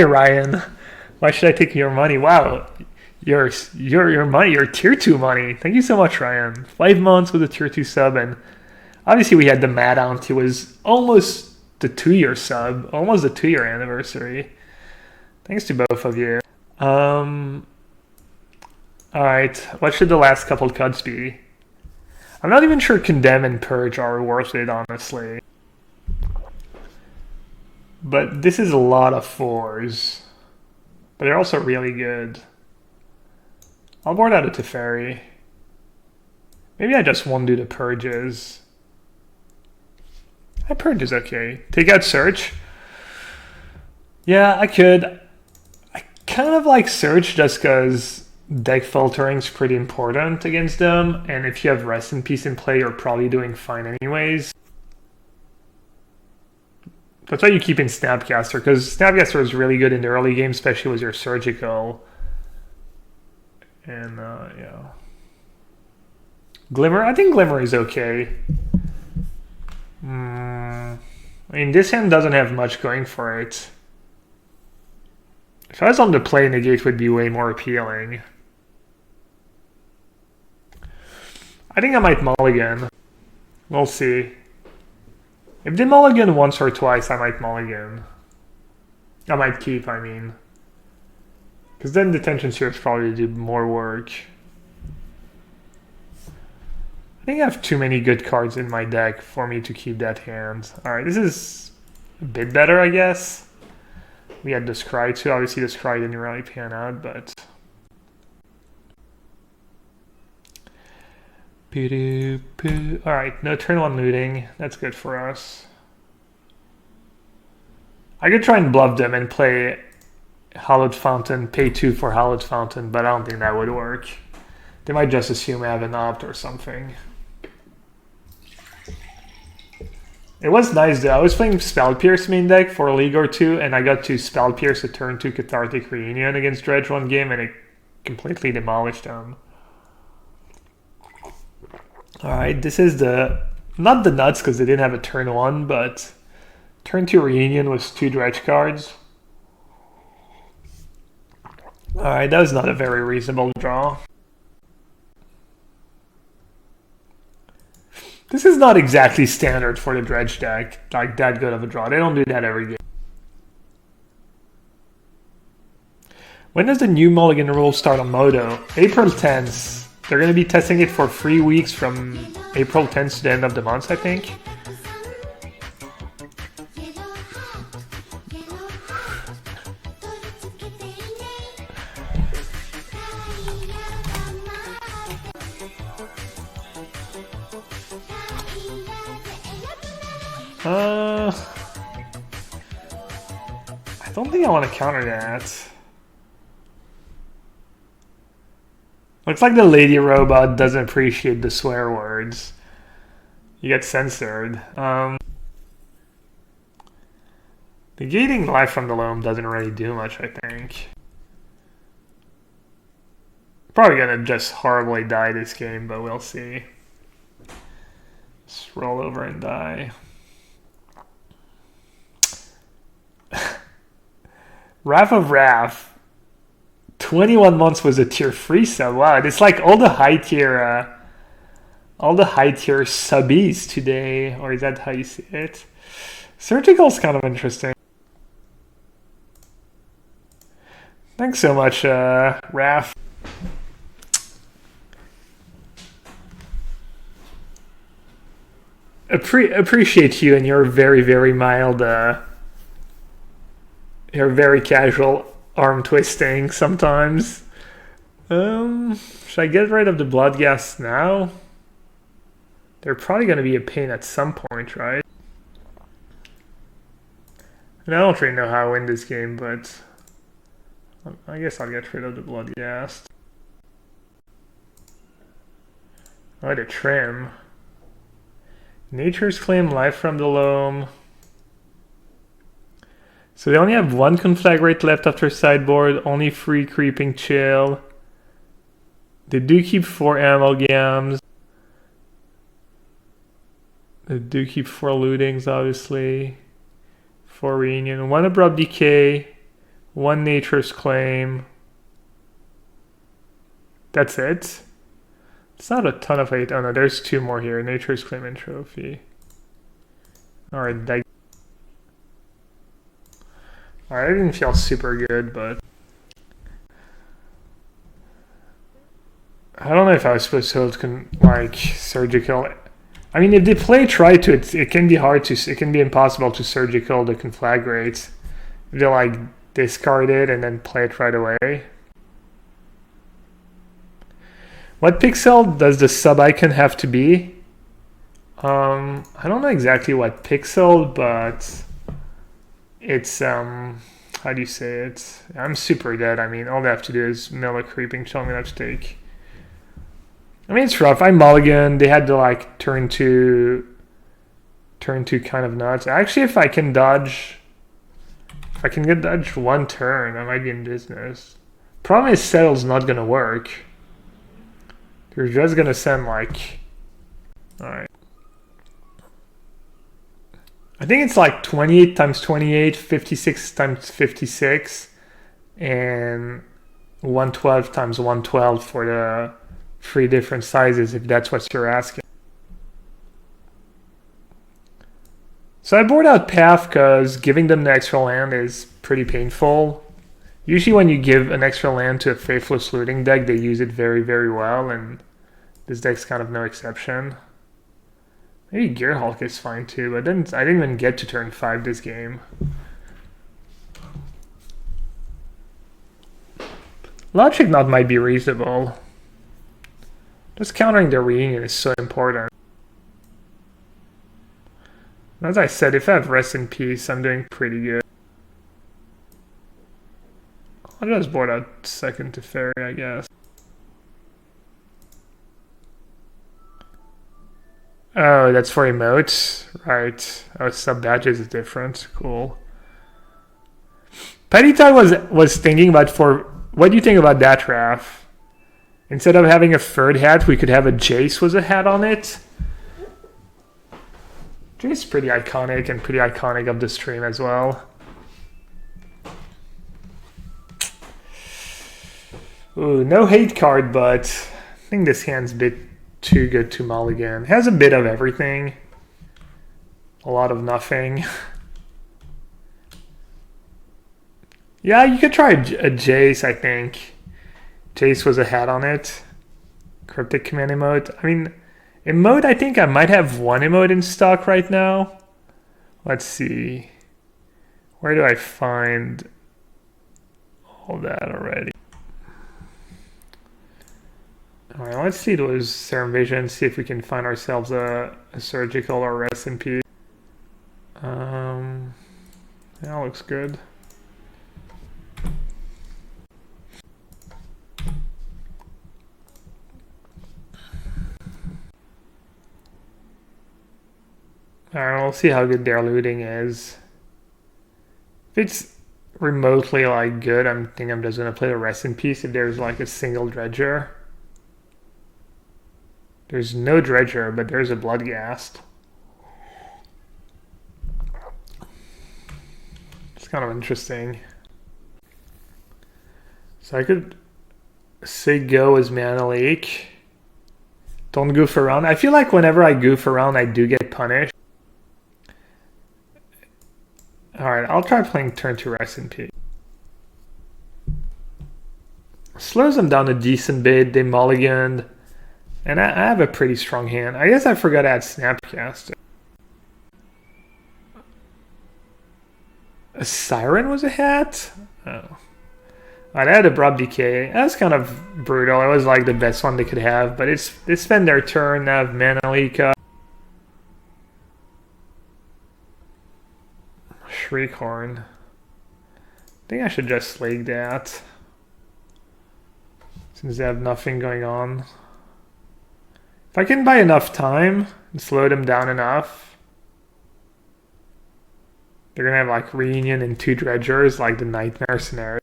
Ryan? Why should I take your money? Wow, your money, your tier 2 money. Thank you so much, Ryan. 5 months with a tier 2 sub, and obviously we had the Mad Aunt, who was almost the 2-year sub, almost the 2-year anniversary. Thanks to both of you. Alright, what should the last couple cuts be? I'm not even sure Condemn and Purge are worth it, honestly. But this is a lot of 4s. But they're also really good. I'll board out a Teferi. Maybe I just won't do the Purges. Purge is okay. Take out Search. Yeah, I could. I kind of like Search just because deck filtering is pretty important against them, and if you have Rest in Peace in play, you're probably doing fine anyways. That's why you keep in Snapcaster, because Snapcaster is really good in the early game, especially with your Surgical. And, yeah. Glimmer? I think Glimmer is okay. I mean, this hand doesn't have much going for it. If I was on the play, Negate would be way more appealing. I think I might mulligan. We'll see. If they mulligan once or twice, I might mulligan. I might keep, I mean. Because then Detention Spheres probably do more work. I think I have too many good cards in my deck for me to keep that hand. Alright, this is a bit better, I guess. We had the Scry too. Obviously the Scry didn't really pan out, but... Alright, no turn 1 looting. That's good for us. I could try and bluff them and play Hallowed Fountain, pay 2 for Hallowed Fountain, but I don't think that would work. They might just assume I have an opt or something. It was nice though. I was playing Spell Pierce main deck for a league or two, and I got to Spell Pierce a turn 2 Cathartic Reunion against Dredge one game, and it completely demolished them. Alright, this is not the nuts because they didn't have a turn 1, but turn 2 Reunion was 2 Dredge cards. Alright, that was not a very reasonable draw. This is not exactly standard for the Dredge deck, like that good of a draw. They don't do that every game. When does the new Mulligan rule start on Moto? April 10th. They're going to be testing it for 3 weeks from April 10th to the end of the month, I think. I don't think I want to counter that. Looks like the lady robot doesn't appreciate the swear words. You get censored. Negating life from the loam doesn't really do much, I think. Probably gonna just horribly die this game, but we'll see. Just roll over and die. Wrath of Wrath. 21 months was a tier 3 sub. Wow, it's like all the high tier subbies today, or is that how you see it? Surgical's kind of interesting. Thanks so much, Raph. Appreciate you and your very, very mild, your very casual arm twisting sometimes. Should I get rid of the blood gas now? They're probably going to be a pain at some point, right? And I don't really know how I win this game, but I guess I'll get rid of the blood gas. Oh, the trim. Nature's Claim, Life from the Loam. So they only have 1 conflagrate left after sideboard, only 3 Creeping Chill. They do keep 4 amalgams. They do keep 4 lootings, obviously. 4 reunion, 1 abrupt decay, 1 Nature's Claim. That's it. It's not a ton of 8. Oh no, there's 2 more here. Nature's Claim and Trophy. Alright, that. Alright, I didn't feel super good, but I don't know if I was supposed to hold like surgical. I mean, if they play try to, it can be hard to. It can be impossible to surgical the conflagrate. If they like discard it and then play it right away. What pixel does the sub icon have to be? I don't know exactly what pixel, but it's how do you say it? I'm super dead. I mean, all they have to do is mill a Creeping Chill. I'm gonna have to take. I mean, it's rough. I mulligan. They had to like turn to kind of nuts. Actually, if I can dodge, if I can get dodge 1 turn, I might be in business. Problem is, Settle's not gonna work. They're just gonna send like, all right. I think it's like 28 times 28, 56 times 56, and 112 times 112 for the 3 different sizes, if that's what you're asking. So I board out Path because giving them the extra land is pretty painful. Usually when you give an extra land to a Faithless Looting deck, they use it very, very well, and this deck's kind of no exception. Maybe Gearhulk is fine too, but I didn't even get to turn 5 this game. Logic Knot might be reasonable. Just countering the reunion is so important. As I said, if I have Rest in Peace, I'm doing pretty good. I'll just board out second to Fairy, I guess. Oh, that's for emotes? Right. Oh, sub badges is different. Cool. Petty was thinking about what do you think about that, Raph? Instead of having a third hat, we could have a Jace with a hat on it. Jace is pretty iconic and pretty iconic of the stream as well. Ooh, no hate card, but I think this hand's a bit too good to mulligan. It has a bit of everything. A lot of nothing. Yeah, you could try a Jace, I think. Jace was a hat on it. Cryptic command emote. I mean, emote, I think I might have one emote in stock right now. Let's see. Where do I find all that already? Alright, let's see those Serum Vision, see if we can find ourselves a surgical or rest in peace. That looks good. Alright, we'll see how good their looting is. If it's remotely like good, I think I'm just gonna play the rest in peace if there's like a single dredger. There's no dredger, but there's a bloodghast. It's kind of interesting. So I could say go as Mana Leak. Don't goof around. I feel like whenever I goof around, I do get punished. Alright, I'll try playing turn 2 rest in peace. Slows them down a decent bit. They mulliganed. And I have a pretty strong hand. I guess I forgot to add Snapcaster. A Siren was a hat? Oh. I'd add Abrupt Decay. That's kind of brutal. It was like the best one they could have. But they spend their turn, they have Mana Leak up. Shriekhorn. I think I should just Slake that. Since they have nothing going on. If I can buy enough time and slow them down enough, they're gonna have like Reunion and 2 dredgers, like the nightmare scenario.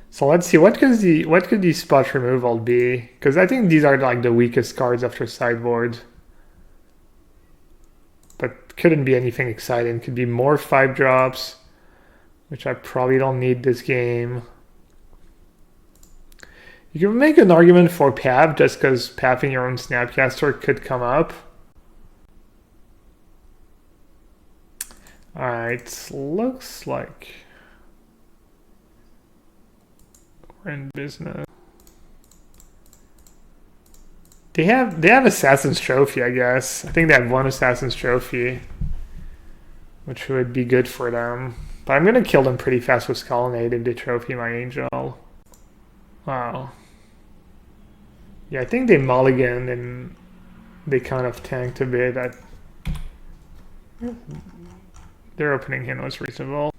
So let's see, what could the spot removal be? Because I think these are like the weakest cards after sideboard. But couldn't be anything exciting. Could be more 5-drops, which I probably don't need this game. You can make an argument for Pav just because pathing your own Snapcaster could come up. Alright, looks like we're in business. They have Assassin's Trophy, I guess. I think they have 1 Assassin's Trophy, which would be good for them. But I'm gonna kill them pretty fast with Colonnade if they trophy my Angel. Wow. Yeah, I think they mulliganed and they kind of tanked a bit. Their opening hand was reasonable.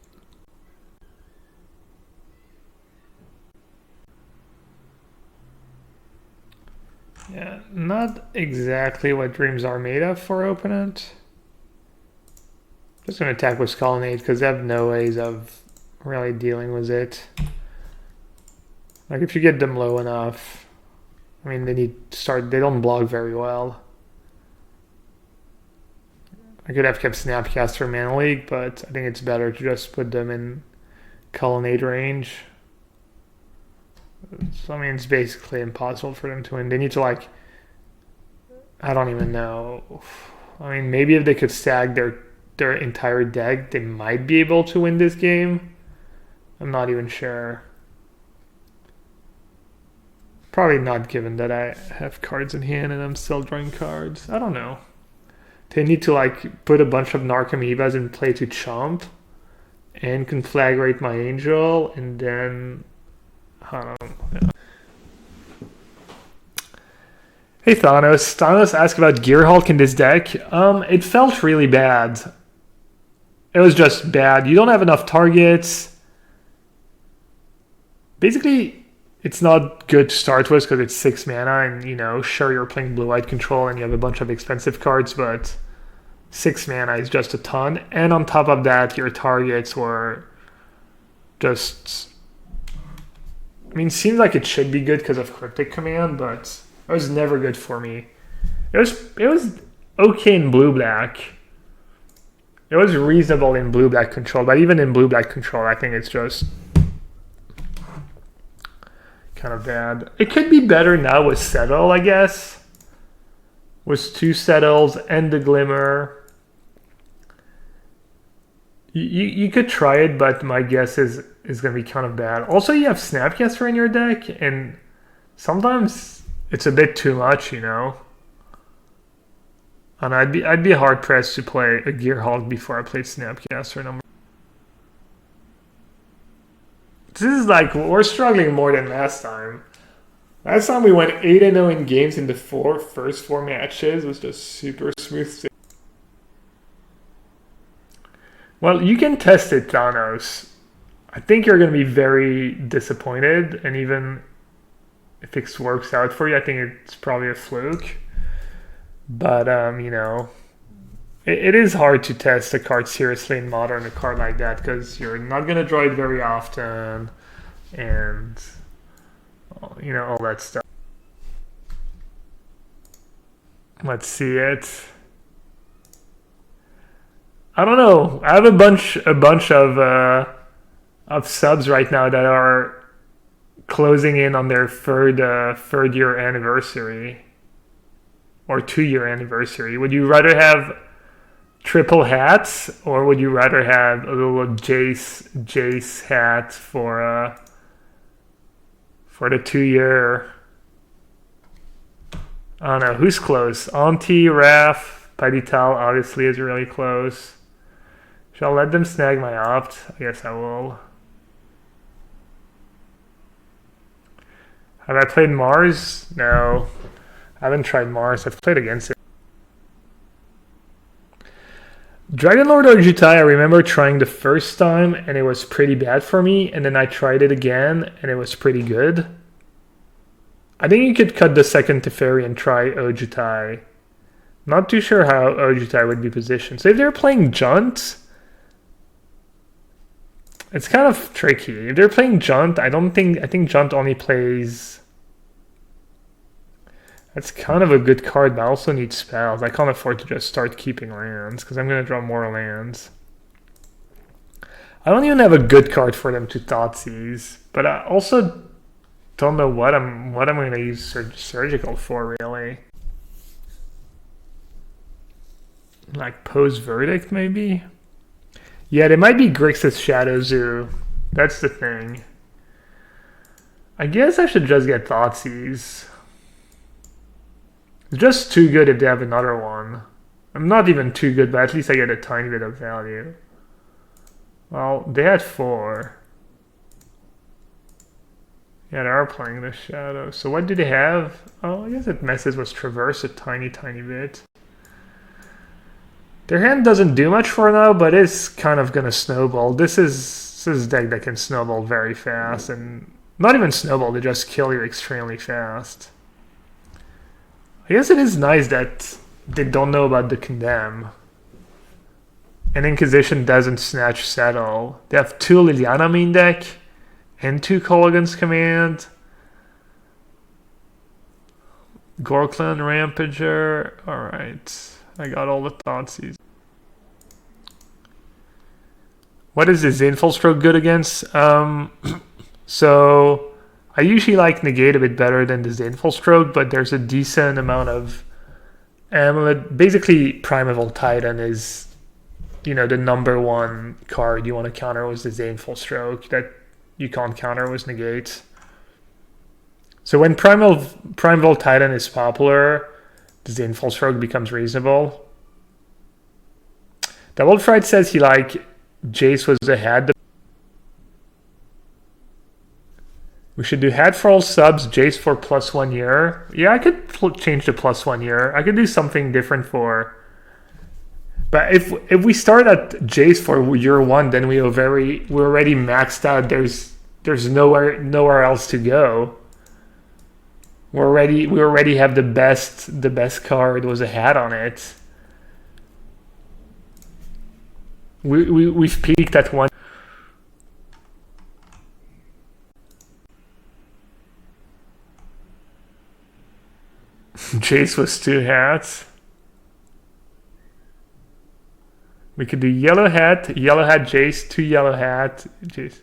Yeah, not exactly what dreams are made of for opponent. Just gonna attack with Colonnade because they have no ways of really dealing with it. Like if you get them low enough. I mean, they don't block very well. I could have kept Snapcaster Mana Leak, but I think it's better to just put them in Colonnade range. So, I mean, it's basically impossible for them to win. They need to, like, I don't even know. I mean, maybe if they could stack their entire deck, they might be able to win this game. I'm not even sure. Probably not, given that I have cards in hand and I'm still drawing cards. I don't know. They need to like put a bunch of Narcomoebas in play to chomp and conflagrate my Angel, and then I don't know. Yeah. Hey Thanos. Thanos asked about Gear Hulk in this deck. It felt really bad. It was just bad. You don't have enough targets. Basically, it's not good to start with because it's 6 mana, and sure, you're playing blue-white control and you have a bunch of expensive cards, but 6 mana is just a ton. And on top of that, your targets were just, seems like it should be good because of Cryptic Command, but it was never good for me. It was okay in blue-black. It was reasonable in blue-black control, but even in blue-black control, I think it's just kind of bad. It could be better now with Settle, I guess. With 2 Settles and the Glimmer. You could try it, but my guess is going to be kind of bad. Also, you have Snapcaster in your deck, and sometimes it's a bit too much, And I'd be hard pressed to play a Gearhulk before I played Snapcaster number. This is like, we're struggling more than last time. Last time we went 8-0 in games in the first four matches. It was just super smooth. Well, you can test it, Thanos. I think you're going to be very disappointed, and even if it works out for you, I think it's probably a fluke. But, it is hard to test a card seriously in Modern, a card like that, because you're not going to draw it very often, and, all that stuff. Let's see it. I don't know. I have a bunch of subs right now that are closing in on their third year anniversary or 2-year anniversary. Would you rather have triple hats, or would you rather have a little Jace hat for the 2-year? I don't know who's close. Auntie, Raph, Padital obviously is really close. Shall I let them snag my opt? I guess I will. Have I played Mars? No. I haven't tried Mars. I've played against it. Dragonlord Ojutai, I remember trying the first time and it was pretty bad for me, and then I tried it again and it was pretty good. I think you could cut the second Teferi and try Ojutai. Not too sure how Ojutai would be positioned. So if they're playing Junt, it's kind of tricky. If they're playing Junt, I think Junt only plays... That's kind of a good card, but I also need spells. I can't afford to just start keeping lands, because I'm going to draw more lands. I don't even have a good card for them to Thoughtseize, but I also don't know what I'm going to use Surgical for, really. Like Post Verdict, maybe? Yeah, they might be Grixis Shadow Zoo. That's the thing. I guess I should just get Thoughtseize. It's just too good if they have another one. I'm not even too good, but at least I get a tiny bit of value. Well, they had 4. Yeah, they are playing the Shadow. So what do they have? Oh, I guess it messes with Traverse a tiny bit. Their hand doesn't do much for now, but it's kind of going to snowball. This is a deck that can snowball very fast, and not even snowball, they just kill you extremely fast. I guess it is nice that they don't know about the Condemn. And Inquisition doesn't snatch Settle. They have 2 Liliana main deck and 2 Kolaghan's Command. Gorklan Rampager. Alright. I got all the Thoughtseize. What is this Zinful Stroke good against? So I usually like Negate a bit better than the Zinful Stroke, but there's a decent amount of Amulet. Basically, Primeval Titan is, the number 1 card you want to counter with the Zinful Stroke that you can't counter with Negate. So when Primeval Titan is popular, the Zinful Stroke becomes reasonable. Double Fright says he Jace was ahead. We should do Hat for all subs, Jace for +1 year. Yeah, I could change to +1 year. I could do something different for... But if we start at Jace for year 1, then we're already maxed out. There's There's nowhere else to go. We already have the best card was a hat on it. We've peaked at one. Jace was 2 hats. We could do yellow hat, Jace, 2 yellow hat, Jace.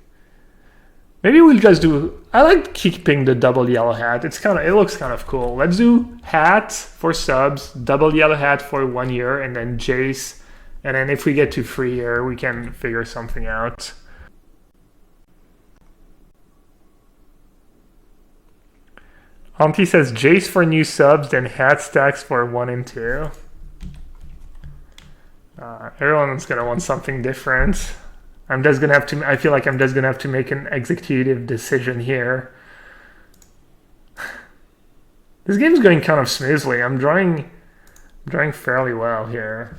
Maybe we'll just do. I like keeping the double yellow hat. It looks kind of cool. Let's do hat for subs, double yellow hat for 1 year, and then Jace. And then if we get to 3 year, we can figure something out. Auntie says Jace for new subs, then hat stacks for 1 and 2. Everyone's gonna want something different. I'm just gonna have to. I feel like I'm just gonna have to make an executive decision here. This game's going kind of smoothly. I'm drawing fairly well here.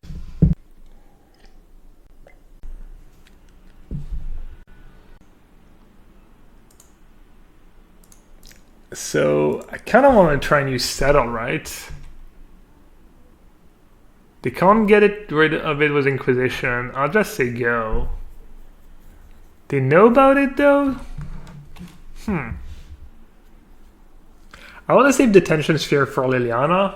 So I kind of want to try and use settle, right? They can't get rid of it with Inquisition. I'll just say go. They know about it though? I want to save Detention Sphere for Liliana.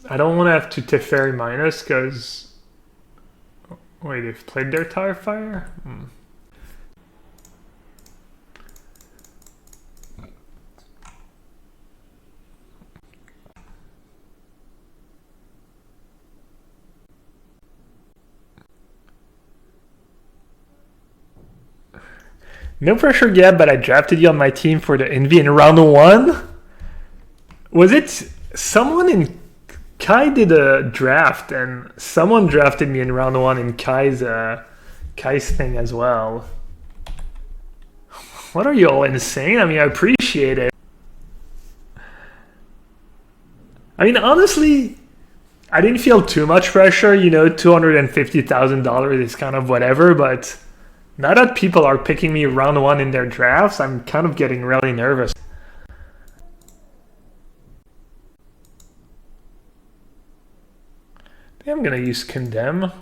I don't want to have to Teferi minus because... Wait, they've played their Tirefire? No pressure yet, but I drafted you on my team for the Envy in round 1. Was it someone in Kai did a draft and someone drafted me in round 1 in Kai's thing as well. What are you all insane? I mean, I appreciate it. I mean, honestly, I didn't feel too much pressure. You know, $250,000 is kind of whatever, but now that people are picking me round 1 in their drafts, I'm kind of getting really nervous. I'm gonna use Condemn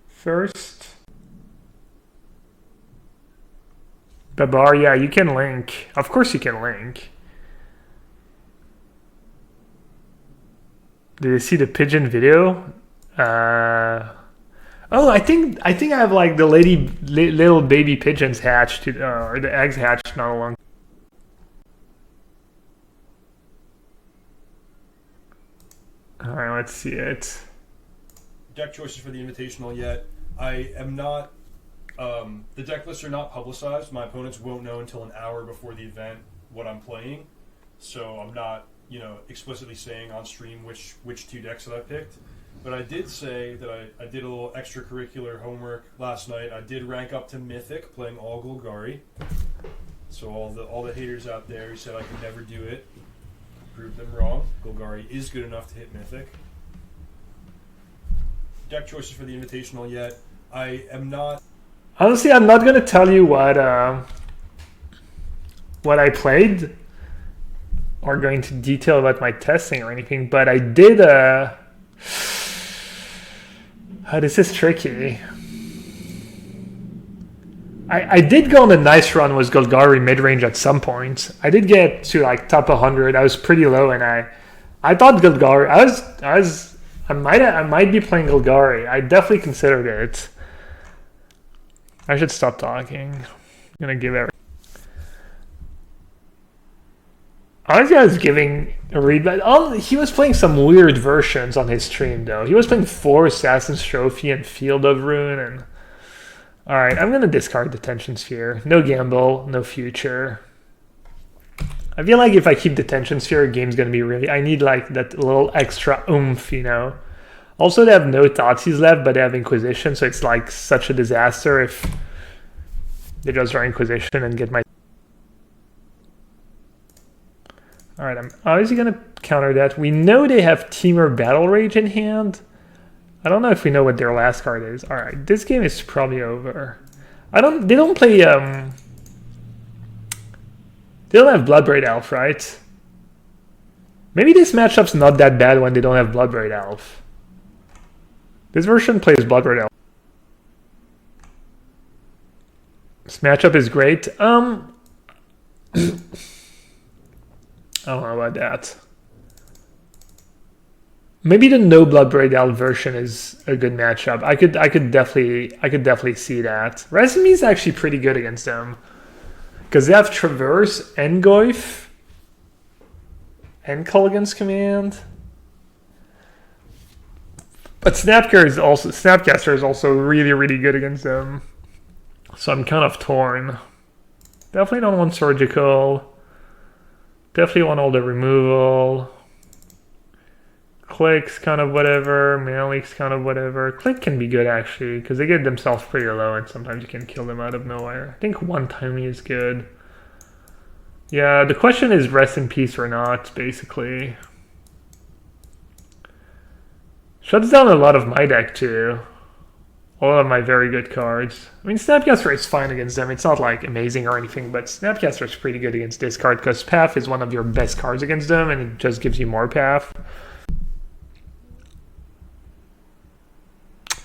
first. Babar, yeah, you can link. Of course you can link. Did you see the pigeon video? Oh, I think I have like the little baby pigeons hatched, or the eggs hatched not long. All right, let's see it. Deck choices for the Invitational yet. I am not. The deck lists are not publicized. My opponents won't know until an hour before the event what I'm playing, so I'm not, explicitly saying on stream which 2 decks that I picked. But I did say that I did a little extracurricular homework last night. I did rank up to Mythic, playing all Golgari. So all the haters out there who said I could never do it, proved them wrong. Golgari is good enough to hit Mythic. Deck choices for the Invitational yet. I am not... Honestly, I'm not going to tell you what I played or going to detail about my testing or anything, but I did... this is tricky. I did go on a nice run with Golgari mid-range at some point. I did get to like top 100. I was pretty low, and I thought Golgari... I might be playing Golgari. I definitely considered it. I should stop talking. I'm gonna give everything. Honestly, I was giving a read, but he was playing some weird versions on his stream, though. He was playing 4 Assassin's Trophy and Field of Ruin, and... Alright, I'm gonna discard Detention Sphere. No gamble, no future. I feel like if I keep Detention Sphere, the game's gonna be really... I need, like, that little extra oomph, Also, they have no Thoughtseize left, but they have Inquisition, so it's, like, such a disaster if they just draw Inquisition and get my... Alright, I'm obviously going to counter that. We know they have Teamer Battle Rage in hand. I don't know if we know what their last card is. Alright, this game is probably over. They don't play, they don't have Bloodbraid Elf, right? Maybe this matchup's not that bad when they don't have Bloodbraid Elf. This version plays Bloodbraid Elf. This matchup is great. I don't know about that. Maybe the no Bloodbraid Elf version is a good matchup. I could definitely see that. Resume is actually pretty good against them because they have Traverse and Goyf and Culligan's Command. But Snapcaster is also really good against them. So I'm kind of torn. Definitely don't want Surgical. Definitely want all the removal. Click's kind of whatever. Malik's kind of whatever. Click can be good actually, because they get themselves pretty low and sometimes you can kill them out of nowhere. I think one timey is good. Yeah, the question is rest in peace or not, basically. Shuts down a lot of my deck too. A lot of my very good cards. I mean, Snapcaster is fine against them. It's not like amazing or anything, but Snapcaster is pretty good against this card because Path is one of your best cards against them and it just gives you more Path.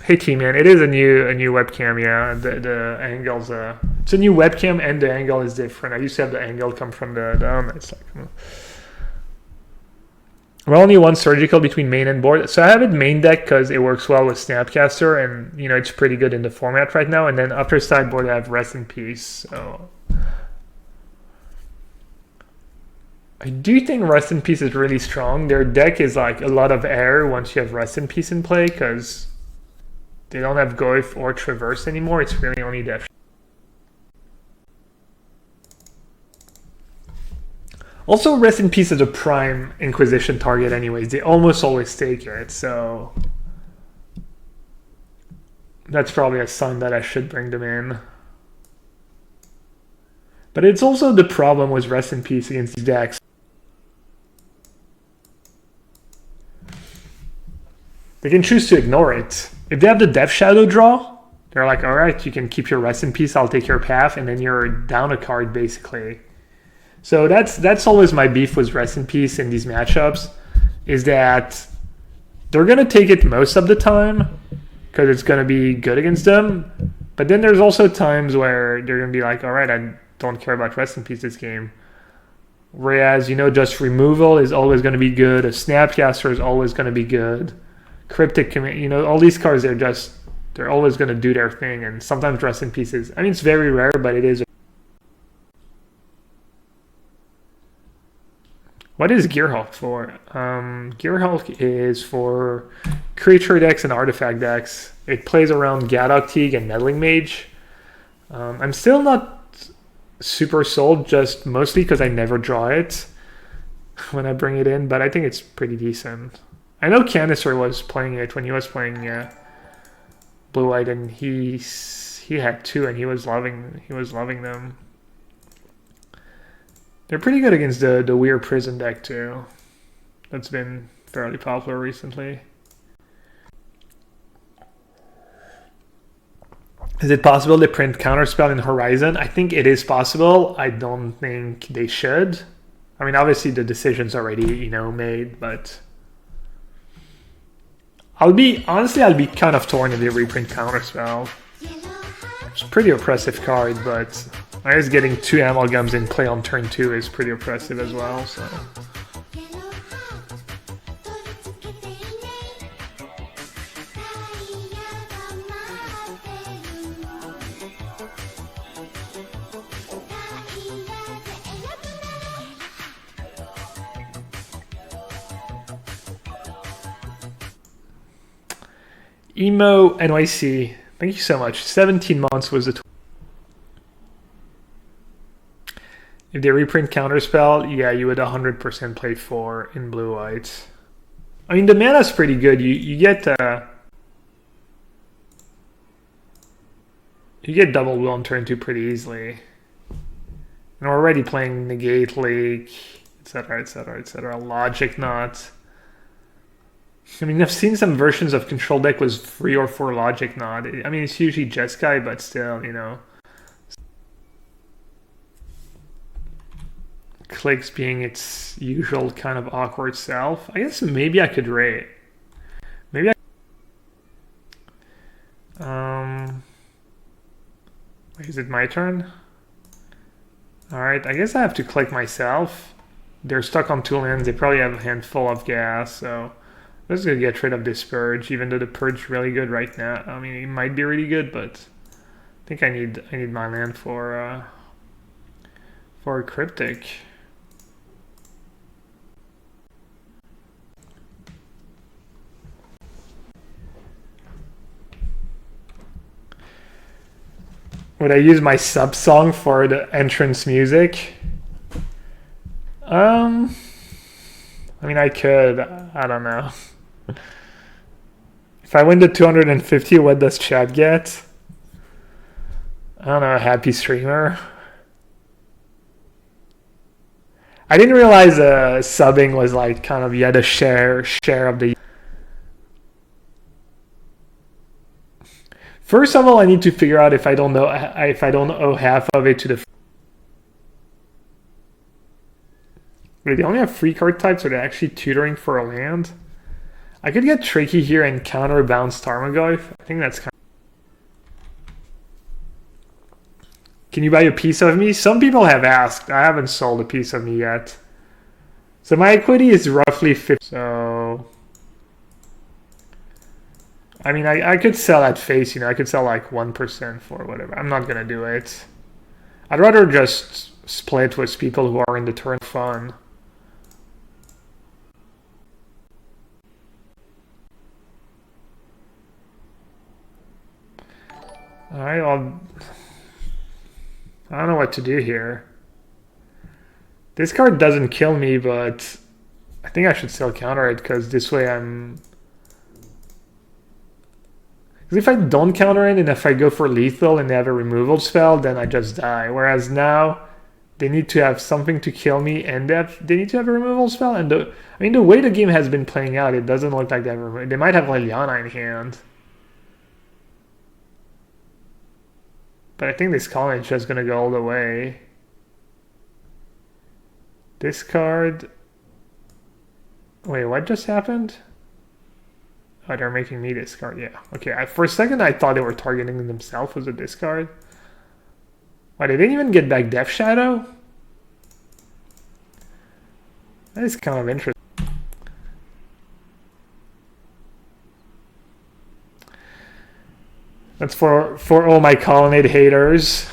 Hey T-Man, it is a new webcam, yeah. The angle's it's a new webcam and the angle is different. I used to have the angle come from the it's like, well, only one Surgical between main and board. So I have it main deck because it works well with Snapcaster and, you know, it's pretty good in the format right now. And then after sideboard, I have Rest in Peace. So I do think Rest in Peace is really strong. Their deck is like a lot of air once you have Rest in Peace in play because they don't have Goyf or Traverse anymore. It's really only Death. Also, Rest in Peace is a prime Inquisition target anyways. They almost always take it, so that's probably a sign that I should bring them in. But it's also the problem with Rest in Peace against these decks. They can choose to ignore it. If they have the Death Shadow draw, they're like, alright, you can keep your Rest in Peace, I'll take your Path, and then you're down a card, basically. So that's always my beef with Rest in Peace in these matchups, is that they're going to take it most of the time because it's going to be good against them. But then there's also times where they're going to be like, all right, I don't care about Rest in Peace this game. Whereas, you know, just removal is always going to be good. A Snapcaster is always going to be good. Cryptic Command, you know, all these cards, they're always going to do their thing. And sometimes Rest in Peace is, I mean, it's very rare, but it is. What is Gearhulk for? Gearhulk is for creature decks and artifact decks. It plays around Gadok Teague and Meddling Mage. I'm still not super sold, just mostly because I never draw it when I bring it in, but I think it's pretty decent. I know Canister was playing it when he was playing Blue White, and he had two, and he was loving them. They're pretty good against the weird prison deck too. That's been fairly popular recently. Is it possible to print Counterspell in Horizon? I think it is possible. I don't think they should. I mean, obviously the decision's already, you know, made, but I'll be kind of torn if they reprint Counterspell. It's a pretty oppressive card, but I guess getting two Amalgams in play on turn 2 is pretty oppressive as well, so. Emo NYC, thank you so much. 17 months was the. If they reprint Counterspell, yeah, you would 100% play 4 in blue-white. I mean, the mana's pretty good. You get double will on turn 2 pretty easily. And we're already playing Negate Leak, etc., etc., etc. Logic Knot. I mean, I've seen some versions of Control deck with 3 or 4 Logic Knot. I mean, it's usually Jeskai, but still, you know. clicks being its usual kind of awkward self. I guess maybe I could rate. Maybe is it my turn? Alright, I guess I have to click myself. They're stuck on 2 lands. They probably have a handful of gas, so I'm just gonna get rid of this purge, even though the purge is really good right now. I mean, it might be really good, but I think I need my land for a cryptic. Would I use my sub song for the entrance music? I mean, I could. I don't know. If I win the 250, what does chat get? I don't know, a happy streamer. I didn't realize subbing was like kind of, you had a share of the. First of all, I need to figure out if I don't owe half of it to the. Wait, they only have 3 card types, so they're actually tutoring for a land. I could get tricky here and counterbounce Tarmogoyf. I think that's kind of. Can you buy a piece of me? Some people have asked. I haven't sold a piece of me yet. So my equity is roughly 50. So, I mean, I could sell at face, I could sell like 1% for whatever. I'm not going to do it. I'd rather just split with people who are in the turn fun. Alright, I don't know what to do here. This card doesn't kill me, but I think I should still counter it, because this way I'm... Because if I don't counter it, and if I go for lethal and they have a removal spell, then I just die. Whereas now, they need to have something to kill me, and they need to have a removal spell. And the way the game has been playing out, it doesn't look like they have a removal. They might have Liliana in hand. But I think this colony is just going to go all the way. This card... Wait, what just happened? Oh, they're making me discard. Yeah. Okay, for a second I thought they were targeting themselves with a discard. Why, they didn't even get back Death Shadow? That is kind of interesting. That's for all my Colonnade haters.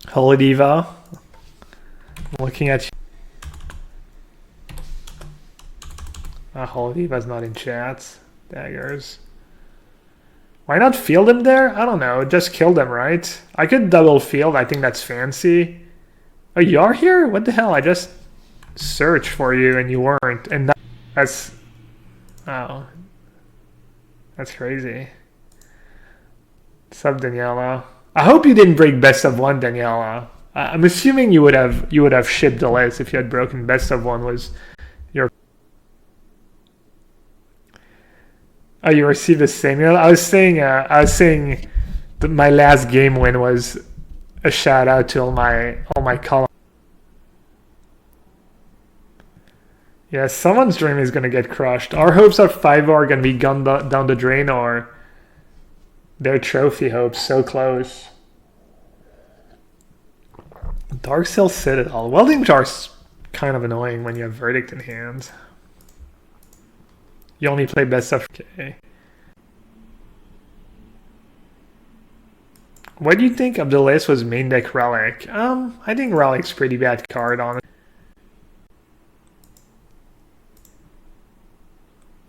Holy Diva. I'm looking at you. Holy Diva's not in chat. Daggers. Why not field him there? I don't know. Just kill them, right? I could double field. I think that's fancy. Oh, you are here? What the hell? I just searched for you and you weren't. And that's... Oh. That's crazy. Sub Daniela. I hope you didn't break best of 1, Daniela. I'm assuming you would have shipped the list if you had broken best of 1 was your... Oh, you received a Samuel? I was saying that my last game win was a shout out to all my column. Yeah, someone's dream is gonna get crushed. Our hopes of 5 are gonna be gunned down the drain, or their trophy hopes so close. Darksail Citadel. Welding Jar's kind of annoying when you have Verdict in hand. You only play best of... Okay. What do you think of the list was main deck Relic? I think Relic's pretty bad card on it.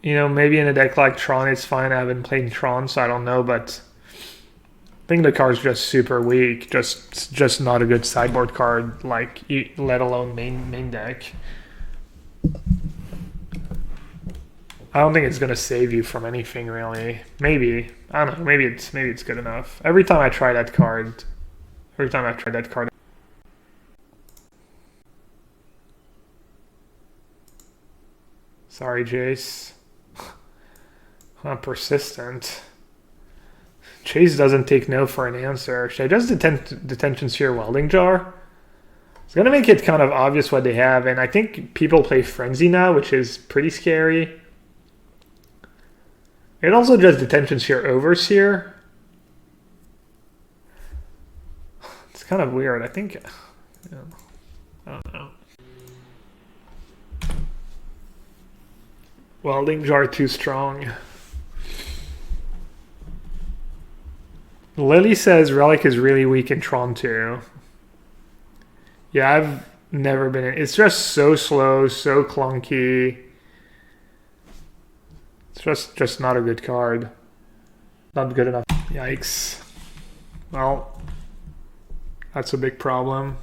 Maybe in a deck like Tron it's fine. I haven't played Tron, so I don't know, but I think the card's just super weak. Just not a good sideboard card, like, let alone main deck. I don't think it's gonna save you from anything really. Maybe. I don't know, maybe it's good enough. Every time I try that card. Sorry, Jace. Not persistent. Chase doesn't take no for an answer. Should I just detention sphere Welding Jar? It's gonna make it kind of obvious what they have, and I think people play Frenzy now, which is pretty scary. It also does Detention Sphere Overseer. It's kind of weird. I think, yeah, I don't know. Welding Jar too strong. Lily says Relic is really weak in Tron 2. Yeah, I've never been in. It's just so slow, so clunky. It's just not a good card. Not good enough. Yikes. Well, that's a big problem.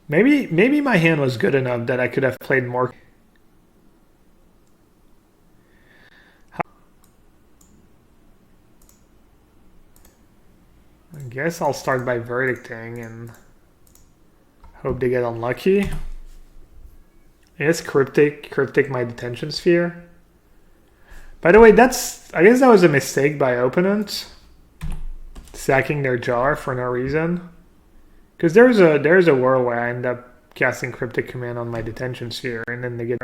Maybe my hand was good enough that I could have played more. I guess I'll start by verdicting and hope they get unlucky. I guess cryptic my Detention Sphere. By the way, I guess that was a mistake by opponent, sacking their jar for no reason. Because there's a world where I end up casting Cryptic Command on my Detention Sphere and then they get.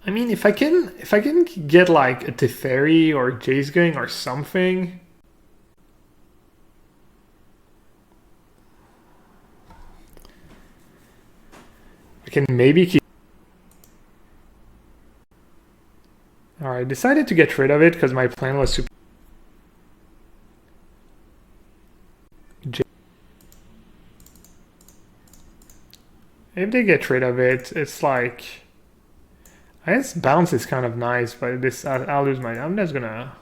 I mean, if I can get like a Teferi or Jace going or something. I can maybe keep. Alright, I decided to get rid of it because my plan was super. If they get rid of it, it's like. I guess bounce is kind of nice, but this I'll lose my. I'm just gonna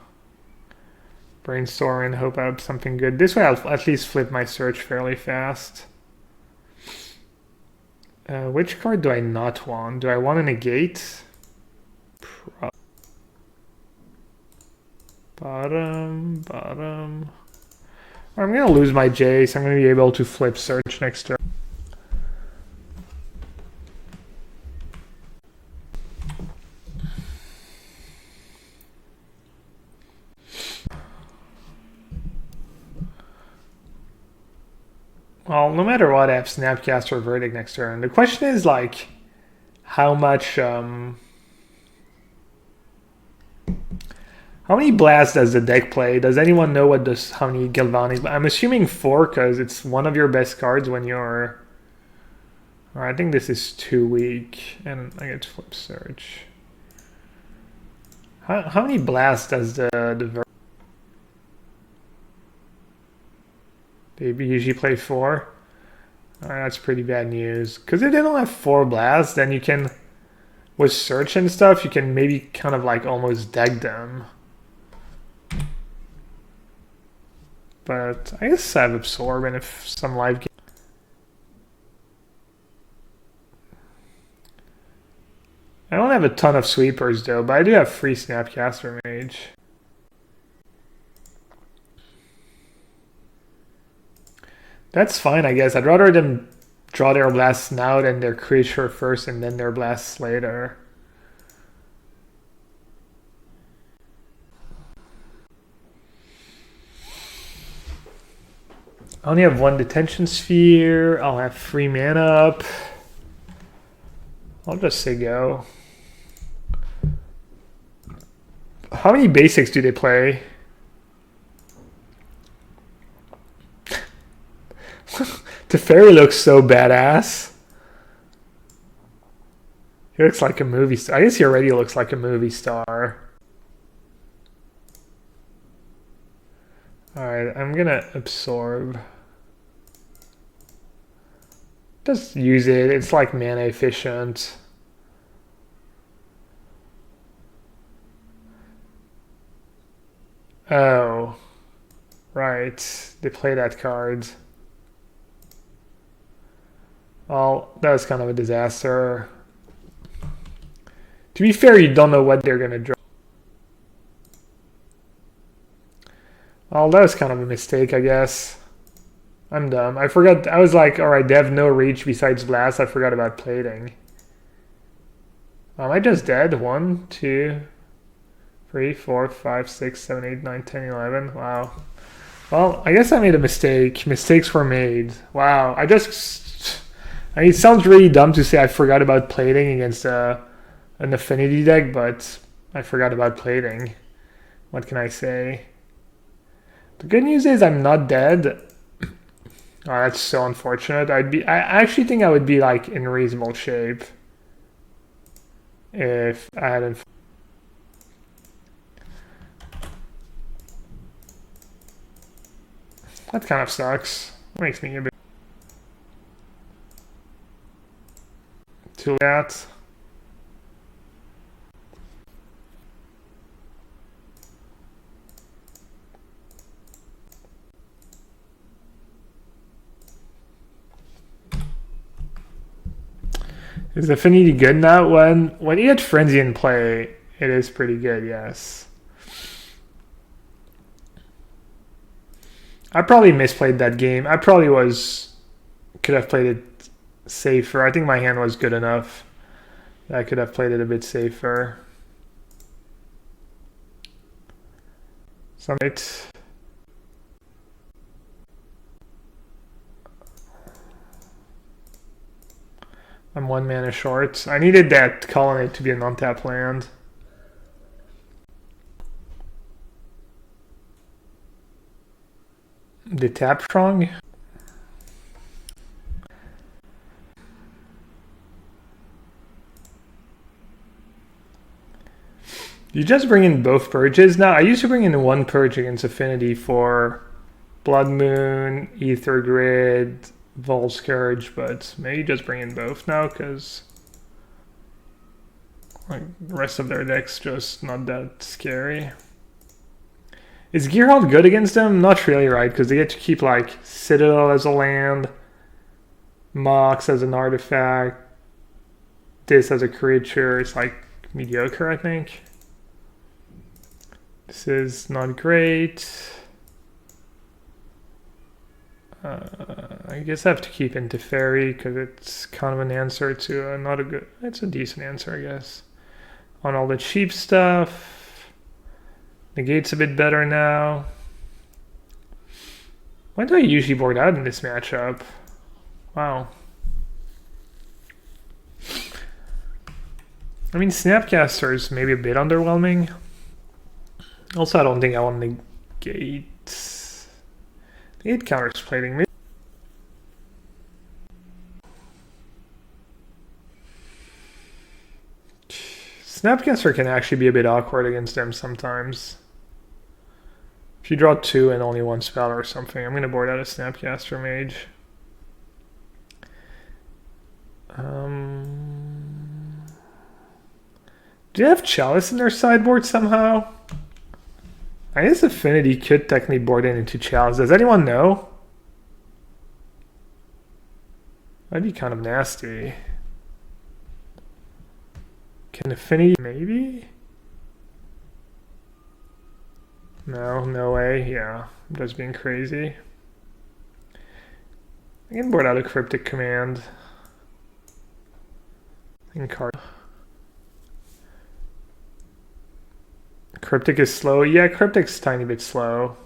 brainstorm and hope I have something good. This way, I'll at least flip my search fairly fast. Which card do I not want? Do I want to negate? Bottom. I'm gonna lose my Jace. I'm gonna be able to flip search next turn. Well, no matter what, I have Snapcast or Verdict next turn. The question is, like, how much, how many blasts does the deck play? Does anyone know how many Galvanic? I'm assuming 4, because it's one of your best cards when you're... I think this is too weak, and I get to flip search. How many blasts does the They usually play 4. That's pretty bad news. Because if they don't have 4 blasts, then you can, with search and stuff, you can maybe kind of like almost deck them. But I guess I have Absorb, and if some live game. I don't have a ton of sweepers though, but I do have free Snapcaster Mage. That's fine, I guess. I'd rather them draw their blasts now than their creature first and then their blasts later. I only have 1 Detention Sphere. I'll have 3 mana up. I'll just say go. How many basics do they play? Teferi looks so badass. He looks like a movie star. I guess he already looks like a movie star. Alright, I'm gonna absorb. Just use it. It's like mana efficient. Oh. Right. They play that card. Well, that was kind of a disaster. To be fair, you don't know what they're going to draw. Well, that was kind of a mistake, I guess. I'm dumb. I forgot. I was like, alright, they have no reach besides blast. I forgot about plating. Am I just dead? 1, 2. 3, 4, 5, 6, 7, 8, 9, 10, 11. Wow. Well, I guess I made a mistake. Mistakes were made. Wow. It sounds really dumb to say I forgot about plating against an affinity deck, but I forgot about plating. What can I say? The good news is I'm not dead. Oh, that's so unfortunate. I actually think I would be like in reasonable shape if I hadn't. That kind of sucks. Makes me a bit too late. Is Affinity good now? When you get Frenzy in play, it is pretty good, yes. I probably misplayed that game. I probably could have played it safer. I think my hand was good enough that I could have played it a bit safer. Summit. I'm 1 mana short. I needed that colony to be an untapped land. The tap strong? You just bring in both purges now? I used to bring in 1 purge against Affinity for Blood Moon, Ether Grid, Vol Scourge, but maybe just bring in both now because like the rest of their deck's just not that scary. Is Gearhult good against them? Not really, right? Because they get to keep like Citadel as a land, Mox as an artifact, this as a creature. It's like mediocre, I think. This is not great. I guess I have to keep into Fairy because it's kind of an answer to not a good. It's a decent answer, I guess. On all the cheap stuff, Negate's a bit better now. Why do I usually board out in this matchup? Wow. I mean, Snapcaster is maybe a bit underwhelming. Also, I don't think I want Negate. Negate counters plating me. Snapcaster can actually be a bit awkward against them sometimes. If you draw 2 and only 1 spell or something, I'm going to board out a Snapcaster Mage. Do they have Chalice in their sideboard somehow? I guess Affinity could technically board in into Chalice. Does anyone know? That'd be kind of nasty. Can Affinity maybe? No, no way. Yeah, I'm just being crazy. I can board out a Cryptic Command. And card. Cryptic is slow. Yeah, Cryptic's a tiny bit slow.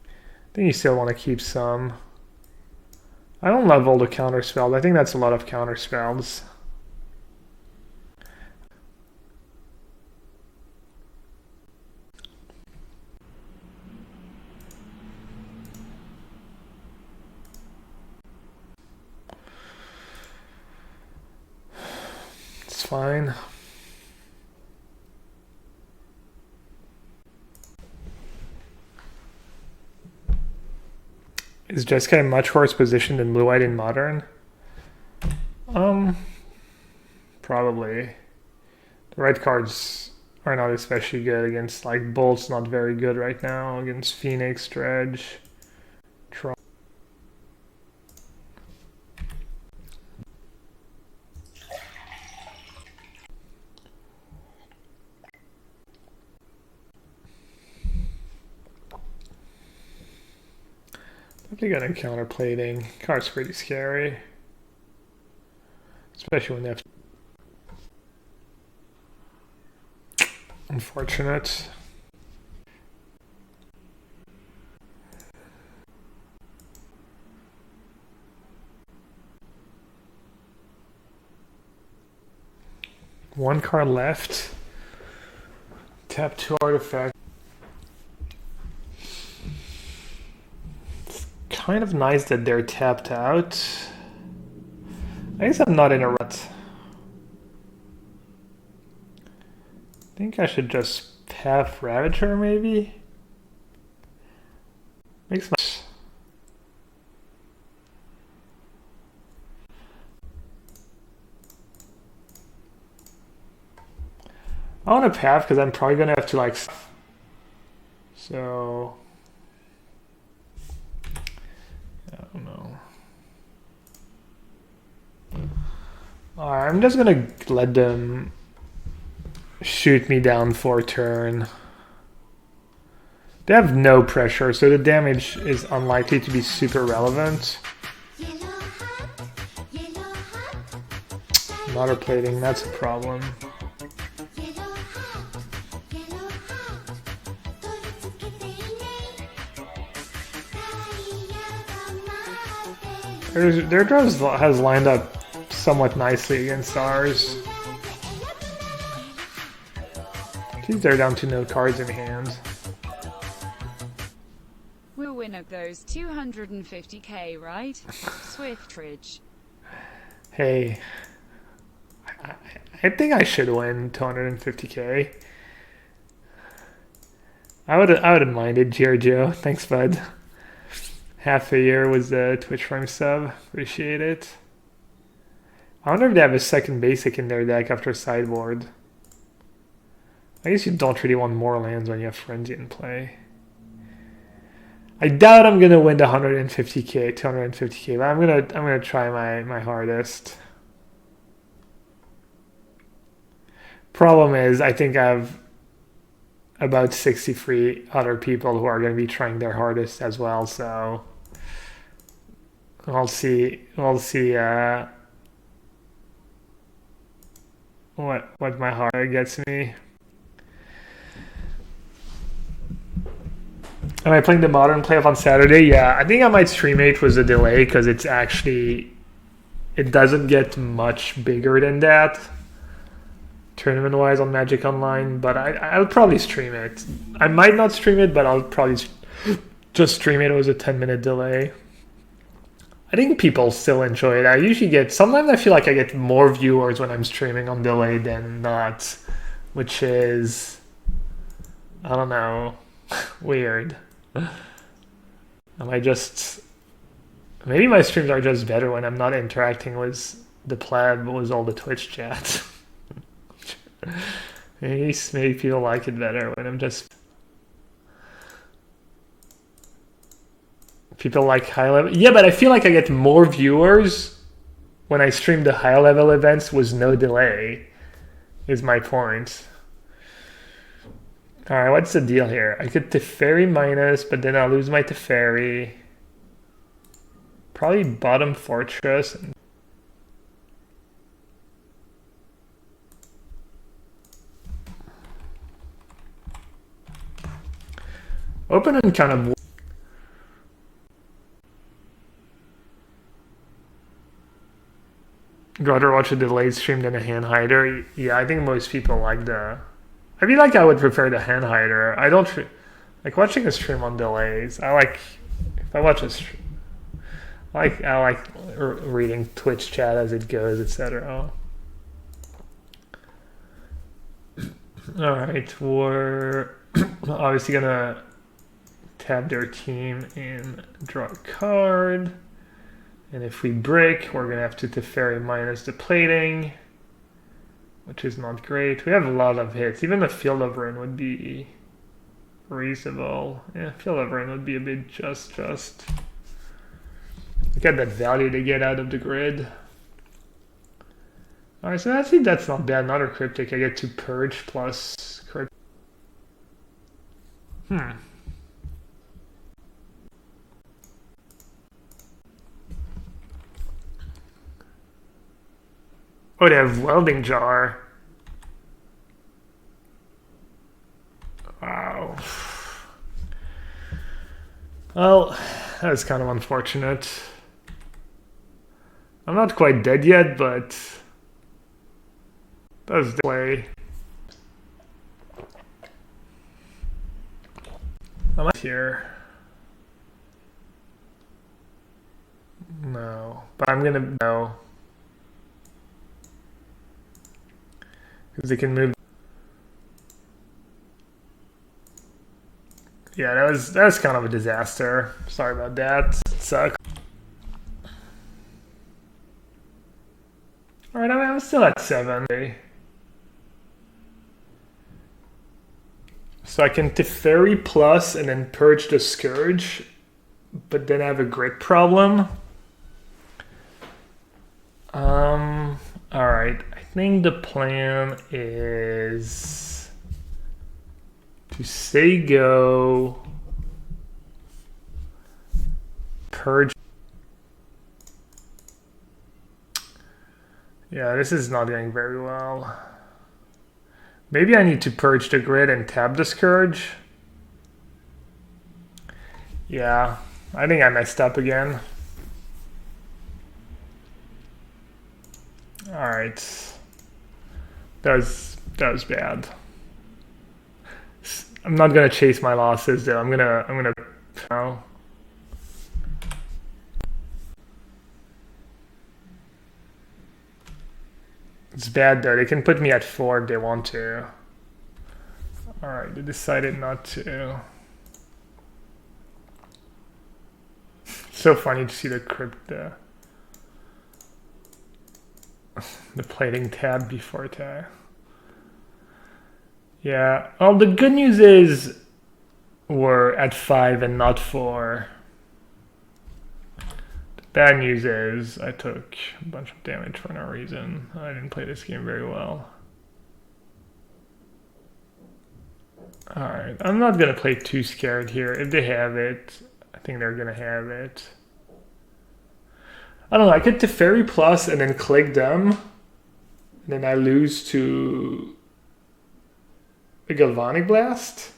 I think you still want to keep some. I don't love all the counter spells. I think that's a lot of counter spells. It's fine. Is Jessica in much worse position than Blue White in Modern? Probably. The red cards are not especially good against, like, Bolt's not very good right now against Phoenix, Dredge, Tron. They got encounter plating. Card's pretty scary. Especially when they have. Unfortunate. One card left. Tap 2 artifacts. It's kind of nice that they're tapped out. I guess I'm not in a rut. I think I should just path Ravager maybe? Makes sense. I want to path because I'm probably gonna have to like. So I don't know. Alright, I'm just gonna let them shoot me down for a turn. They have no pressure, so the damage is unlikely to be super relevant. Water plating, that's a problem. Their draw has lined up somewhat nicely against ours. Geez, they're down to no cards in hand. We'll win at those 250k, right? Swiftridge. Hey, I think I should win 250k. I wouldn't mind it, Giorgio. Thanks, bud. Half a year was the Twitch Prime sub. Appreciate it. I wonder if they have a second basic in their deck after sideboard. I guess you don't really want more lands when you have Frenzy in play. I doubt I'm gonna win the 150k, 250k, but I'm gonna try my hardest. Problem is, I think I have about 63 other people who are gonna be trying their hardest as well, so we'll see what my heart gets me. Am I playing the Modern playoff on Saturday? Yeah, I think I might stream it with a delay because it doesn't get much bigger than that tournament wise on Magic Online, but I'll probably stream it. I might not stream it, but I'll probably just stream it with a 10-minute delay. I think people still enjoy it. Sometimes I feel like I get more viewers when I'm streaming on delay than not, which is, I don't know, weird. Maybe my streams are just better when I'm not interacting with the pleb, with all the Twitch chat. Maybe people like it better when I'm just... People like high level. Yeah, but I feel like I get more viewers when I stream the high level events with no delay, is my point. Alright, what's the deal here? I could Teferi minus, but then I'll lose my Teferi. Probably bottom Fortress. Open and kind of... Rather watch a delayed stream than a hand hider. Yeah, I think most people like the... I feel like I would prefer the hand hider. I don't like watching a stream on delays. If I watch a stream, I like reading Twitch chat as it goes, etc. All right, we're obviously gonna tab their team and draw a card. And if we break, we're gonna have to Teferi minus the plating, which is not great. We have a lot of hits. Even the Field of Ruin would be reasonable. Yeah, Field of Ruin would be a bit just. Look at that value they get out of the grid. Alright, so that's not bad. Another Cryptic. I get to Purge plus Cryptic. Oh, they have Welding Jar. That was kind of unfortunate. I'm not quite dead yet, but that's the way. I'm up here. No, but I'm gonna no. Because they can move. Yeah, that was kind of a disaster. Sorry about that. It sucks. All right, I'm still at 7. So I can Teferi plus and then purge the Scourge, but then I have a grit problem. All right, I think the plan is to say go, purge. Yeah, this is not going very well. Maybe I need to purge the grid and tab the Scourge. Yeah, I think I messed up again. Alright. That was bad. I'm not gonna chase my losses though. I'm gonna no. It's bad though. They can put me at 4 if they want to. Alright, they decided not to. So funny to see the crypt the plating tab before tab. Yeah. Well, the good news is we're at 5 and not 4. The bad news is I took a bunch of damage for no reason. I didn't play this game very well. Alright, I'm not gonna play too scared here. If they have it, I think they're gonna have it. I don't know, I could Teferi plus and then click them. And then I lose to a Galvanic Blast.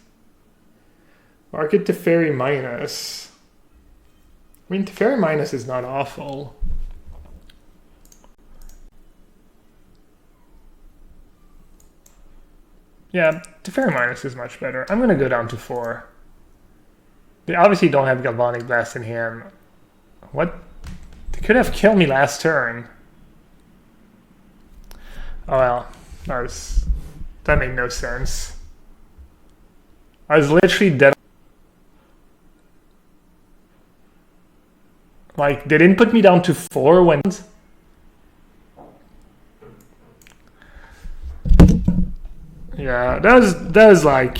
Or I could Teferi minus. I mean, Teferi minus is not awful. Yeah, Teferi minus is much better. I'm gonna go down to 4. They obviously don't have Galvanic Blast in hand. What? They could have killed me last turn. Oh well, that made no sense. I was literally dead. Like, they didn't put me down to 4 when... Yeah, that was like...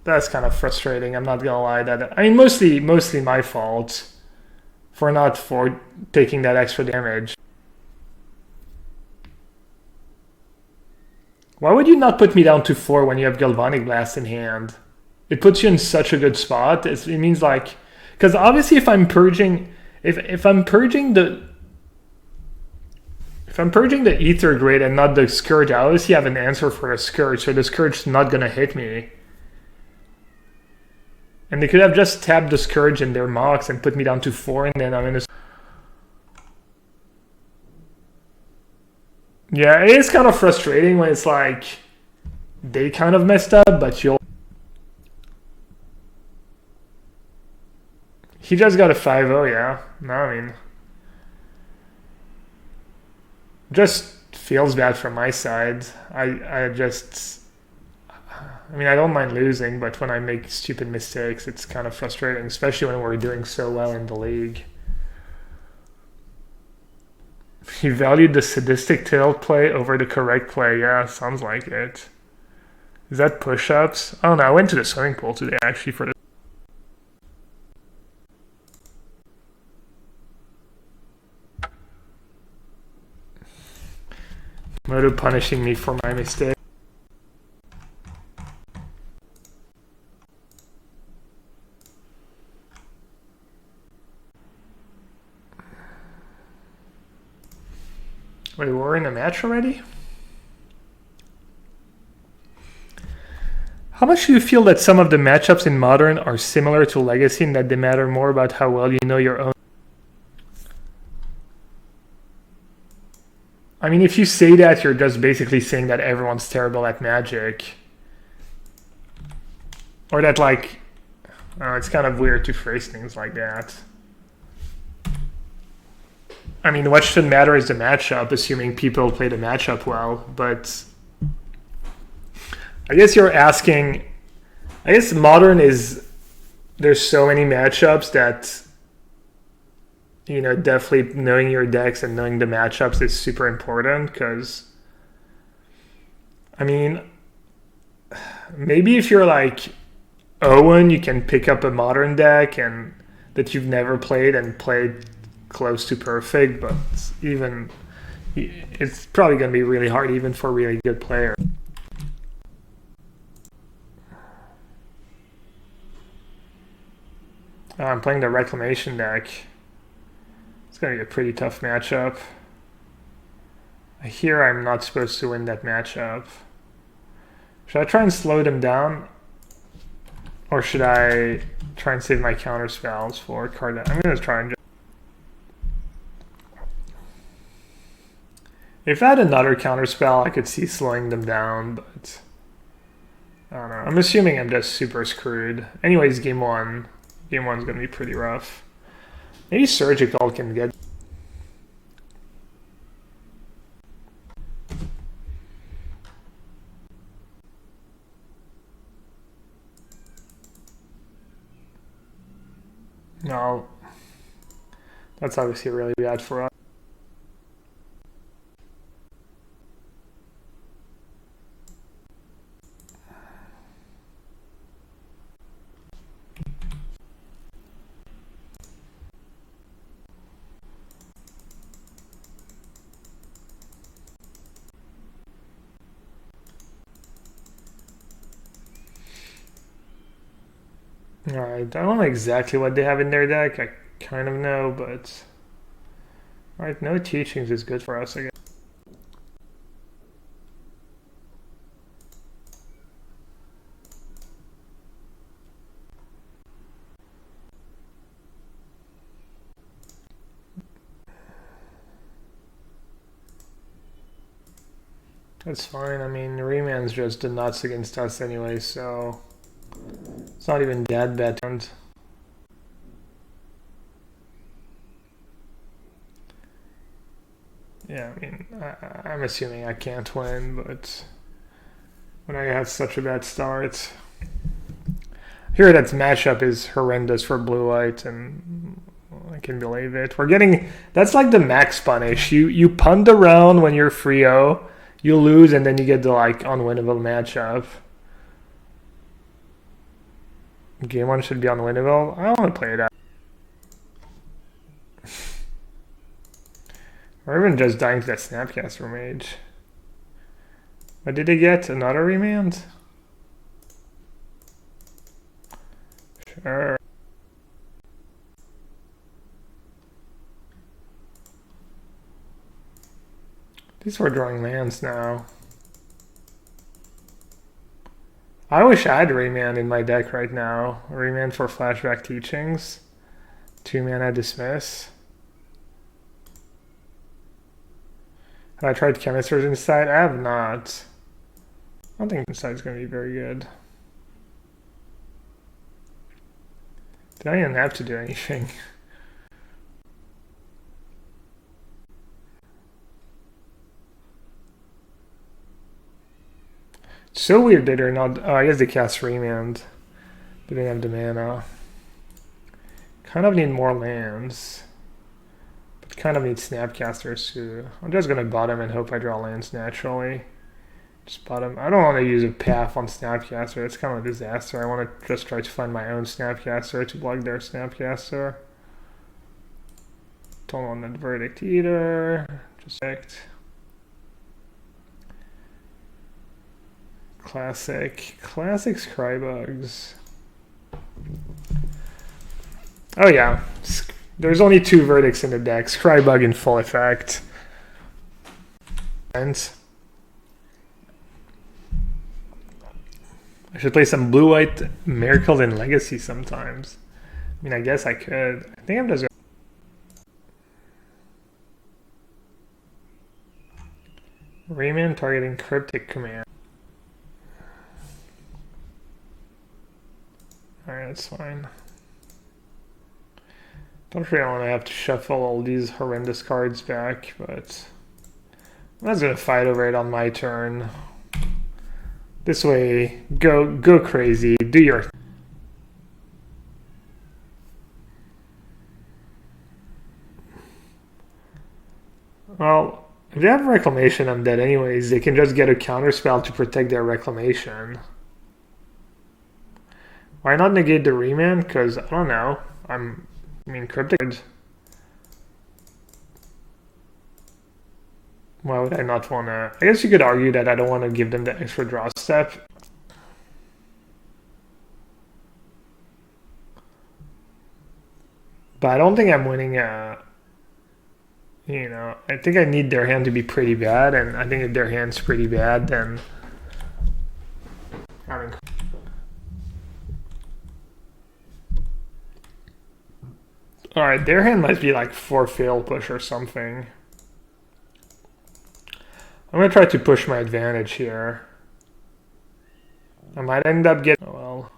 That's kind of frustrating, I'm not gonna lie. I mean, mostly my fault for taking that extra damage. Why would you not put me down to 4 when you have Galvanic Blast in hand? It puts you in such a good spot. It means like... Because obviously if I'm purging... If I'm purging the Ether Grid and not the Scourge, I obviously have an answer for the Scourge, so the Scourge is not gonna hit me. And they could have just tapped the Scourge in their mocks and put me down to 4, and then I'm in a... Yeah, it is kind of frustrating when it's like they kind of messed up, but you'll... He just got a 5-0, yeah. No, I mean... Just feels bad from my side. I mean, I don't mind losing, but when I make stupid mistakes, it's kind of frustrating, especially when we're doing so well in the league. He valued the sadistic tilt play over the correct play. Yeah, sounds like it. Is that push-ups? Oh no, I went to the swimming pool today, actually, for the... Moto punishing me for my mistake. Wait, we're in a match already? How much do you feel that some of the matchups in Modern are similar to Legacy in that they matter more about how well you know your own? I mean, if you say that, you're just basically saying that everyone's terrible at Magic. Or that, like, it's kind of weird to phrase things like that. I mean, what should matter is the matchup, assuming people play the matchup well, but I guess you're asking, I guess Modern is, there's so many matchups that, you know, definitely knowing your decks and knowing the matchups is super important, because, I mean, maybe if you're like Owen, you can pick up a Modern deck and that you've never played and played close to perfect, but even it's probably going to be really hard even for a really good player. I'm playing the Reclamation deck. It's going to be a pretty tough matchup. I hear I'm not supposed to win that matchup. Should I try and slow them down? Or should I try and save my counter spells for card? I'm going to try and if I had another counterspell, I could see slowing them down, but I don't know. I'm assuming I'm just super screwed. Anyways, game one. Game one's going to be pretty rough. Maybe Surgical can get... No. That's obviously really bad for us. Alright, I don't know exactly what they have in their deck. I kind of know, but... Alright, no teachings is good for us, I guess. That's fine. I mean, Reman's just the nuts against us anyway, so... It's not even that bad. Yeah, I mean, I'm assuming I can't win, but when I had such a bad start. Here, that matchup is horrendous for blue-white, and I can believe it. We're getting... That's like the max punish. You punt around when you're 3-0, you lose, and then you get the, like, unwinnable matchup. Game one should be unwinnable. I don't want to play that. Or even just dying to that Snapcaster Mage. But did they get another remand? Sure. At least we're drawing lands now. I wish I had Remand in my deck right now. Remand for Flashback Teachings. 2-mana Dismiss. Have I tried Chemisters Inside? I have not. I don't think Inside is going to be very good. Did I even have to do anything? It's so weird that they're not... Oh, I guess they cast Remand. They didn't have the mana. Kind of need more lands. But kind of need Snapcasters too. I'm just going to bottom and hope I draw lands naturally. Just bottom. I don't want to use a path on Snapcaster. It's kind of a disaster. I want to just try to find my own Snapcaster to block their Snapcaster. Don't want that Verdict either. Just checked. Classic Scrybugs. Oh yeah, there's only 2 verdicts in the deck. Scrybug in full effect. And I should play some blue-white Miracles and Legacy sometimes. I mean, I guess I could. I think I'm just... Rayman targeting Cryptic Command. Alright, that's fine. Don't really want to have to shuffle all these horrendous cards back, but I'm not going to fight over it on my turn. This way, go crazy, do your... Well, if they have Reclamation, I'm dead anyways. They can just get a counterspell to protect their Reclamation. Why not negate the Remand? Because, I don't know. I mean, Cryptic... Why would I not want to... I guess you could argue that I don't want to give them the extra draw step. But I don't think I'm winning you know, I think I need their hand to be pretty bad, and I think if their hand's pretty bad, then... Alright, their hand might be like 4 fail push or something. I'm going to try to push my advantage here. I might end up getting... Oh well.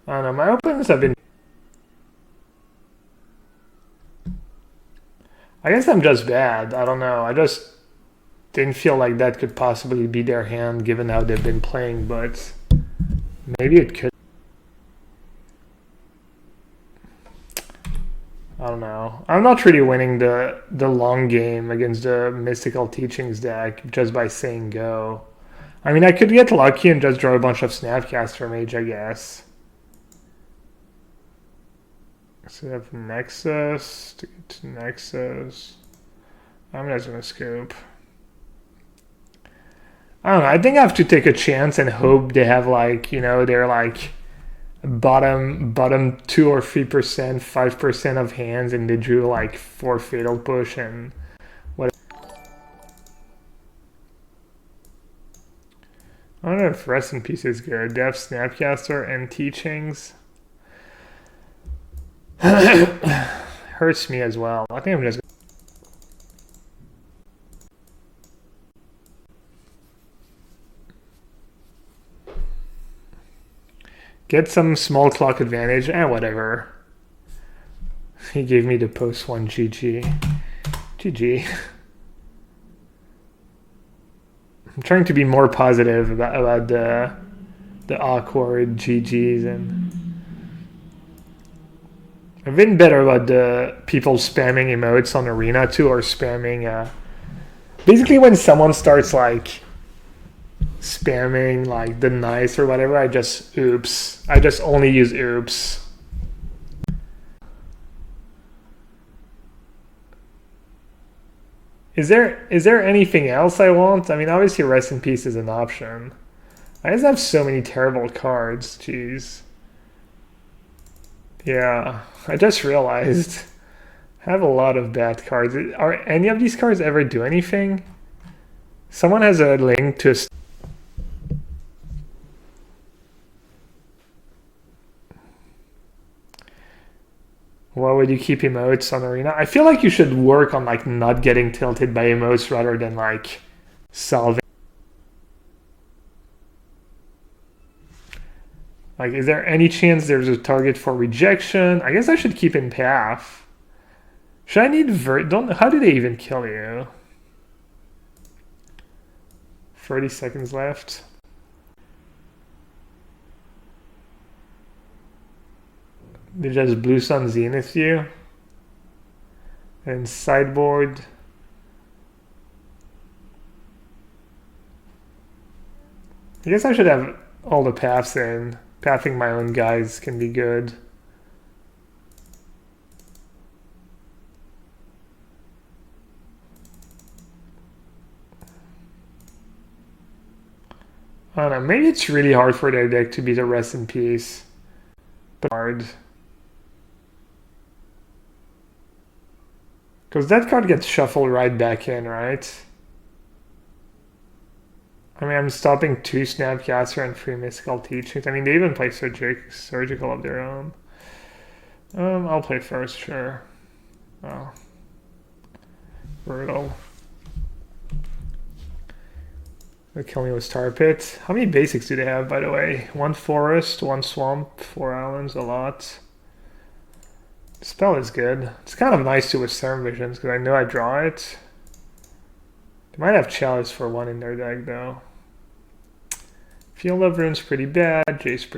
I don't know, my opponents have been... I guess I'm just bad, I don't know. I just didn't feel like that could possibly be their hand given how they've been playing, but maybe it could. I don't know. I'm not really winning the long game against the Mystical Teachings deck just by saying go. I mean, I could get lucky and just draw a bunch of Snapcaster Mage, I guess. So we have Nexus, to get to Nexus. I'm just gonna scoop. I don't know, I think I have to take a chance and hope they have like, you know, they're like bottom 2 or 3%, 5% of hands, and they drew like 4 Fatal Push and what. I don't know if Rest in Peace is good. They have Snapcaster and Teachings. Hurts me as well. I think I'm just... Get some small clock advantage, and whatever. He gave me the post one GG. GG. I'm trying to be more positive about the awkward GGs, and I've been better about the people spamming emotes on Arena too, or spamming basically when someone starts like spamming like the nice or whatever, I just oops. I just only use oops. Is there anything else I want? I mean, obviously Rest in Peace is an option. I just have so many terrible cards, jeez. Yeah, I just realized I have a lot of bad cards. Are any of these cards ever do anything? Someone has a link to a... Why would you keep emotes on Arena? I feel like you should work on like not getting tilted by emotes rather than like solving. Like, is there any chance there's a target for rejection? I guess I should keep in path. Should I need how do they even kill you? 30 seconds left. They just Blue Sun Zenith you. And sideboard. I guess I should have all the paths in. Pathing my own guys can be good. I don't know, maybe it's really hard for their deck to be the Rest in Peace. But hard. Because that card gets shuffled right back in, right? I mean, I'm stopping 2 Snapcaster and 3 Mystical Teachings. I mean, they even play Surgical of their own. I'll play first, sure. Oh. Brutal. They'll kill me with Star Pit. How many basics do they have, by the way? 1 forest, 1 swamp, 4 islands, a lot. Spell is good. It's kind of nice to with Serum Visions because I know I draw it. They might have Chalice for 1 in their deck though. Field of Rune's pretty bad. Jace.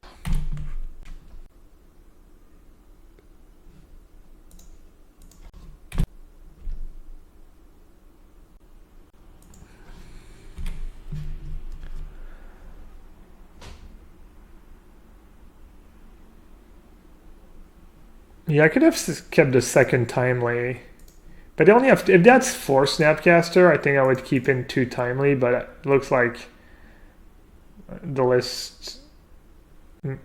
Yeah, I could have kept the second Timely. But they only have, if that's 4 Snapcaster, I think I would keep in 2 Timely, but it looks like the list. Oh,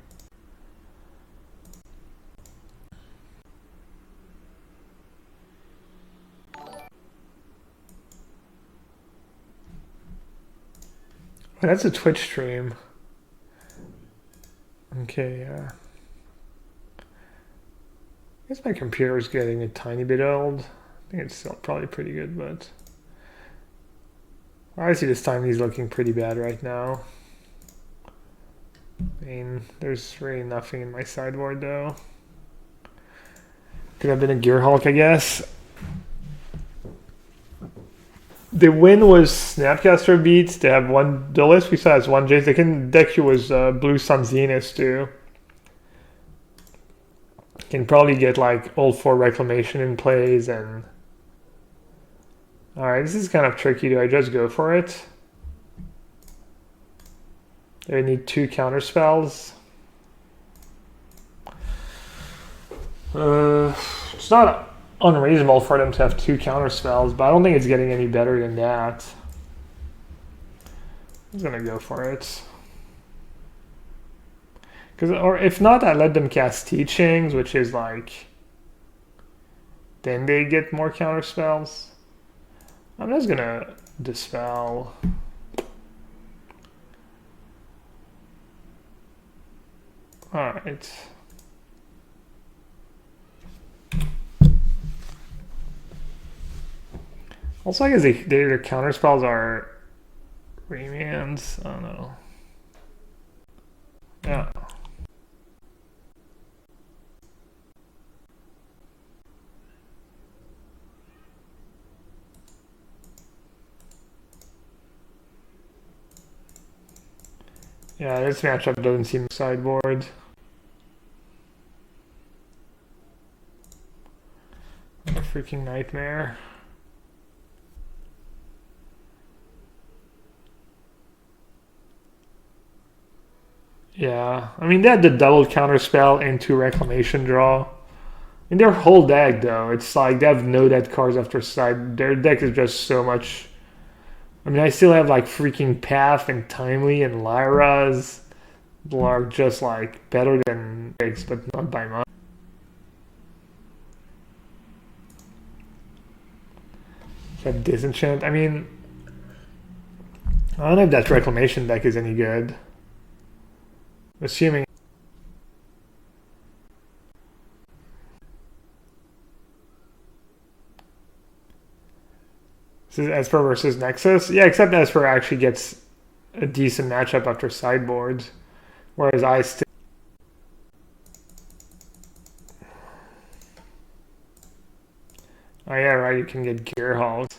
that's a Twitch stream. Okay, yeah. I guess my computer is getting a tiny bit old. I think it's still probably pretty good, but obviously this time he's looking pretty bad right now. I mean, there's really nothing in my sideboard though. Could have been a Gear Hulk, I guess. The win was Snapcaster beats. They have one. The list we saw has 1 Jace. They can deck you with Blue Sun Zenith too. Can probably get like all 4 Reclamation in plays and. Alright, this is kind of tricky. Do I just go for it? They need 2 counter spells. It's not unreasonable for them to have 2 counter spells, but I don't think it's getting any better than that. I'm gonna go for it. Or if not, I let them cast Teachings, which is like, then they get more counter spells. I'm just gonna Dispel. Alright. Also, I guess their counter spells are remands. I don't know. Yeah. Yeah, this matchup doesn't seem sideboard. What a freaking nightmare. Yeah, I mean they had the double counter spell into Reclamation draw. In their whole deck though, it's like they have no dead cards after side. Their deck is just so much. I mean, I still have like freaking Path and Timely and Lyra's. They are just like better than X, but not by much. That Disenchant. I mean, I don't know if that Reclamation deck is any good. Assuming. This is Esper versus Nexus. Yeah, except Esper actually gets a decent matchup after sideboards. Whereas I still. Oh yeah, right, you can get Gear Hulk.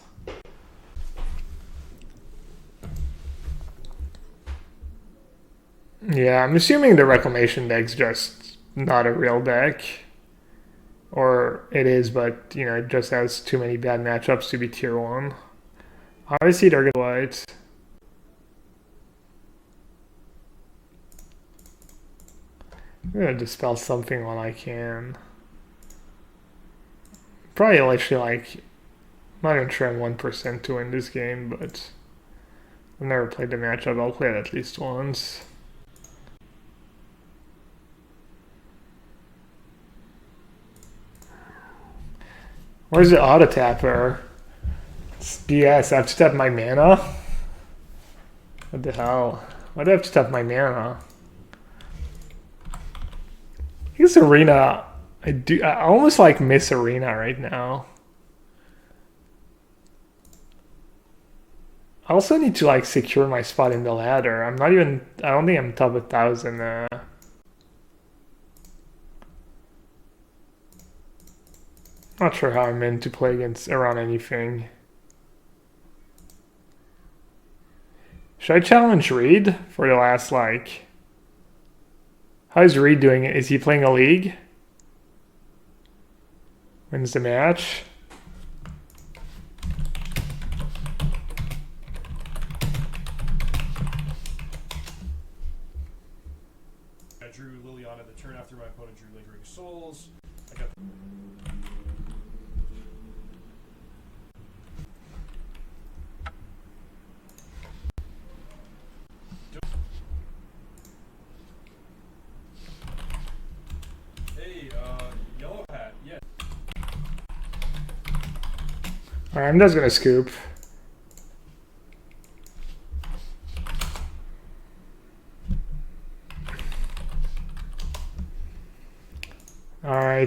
Yeah, I'm assuming the Reclamation deck's just not a real deck. Or it is, but you know, it just has too many bad matchups to be tier 1. Obviously they're gonna white. I'm gonna Dispel something while I can. Probably literally like, I'm not even sure I'm 1% to win this game, but I've never played the matchup. I'll play it at least once. Where's the auto tapper? It's BS. I have to tap my mana. What the hell? Why do I have to tap my mana? This arena, I almost like miss arena right now. I also need to like secure my spot in the ladder. I don't think I'm top 1,000. Not sure how I'm meant to play around anything. Should I challenge Reed for the last like... How's Reed doing it? Is he playing a league? Wins the match. I drew Liliana the turn after my opponent drew Lingering Souls. I got Alright, I'm just gonna scoop.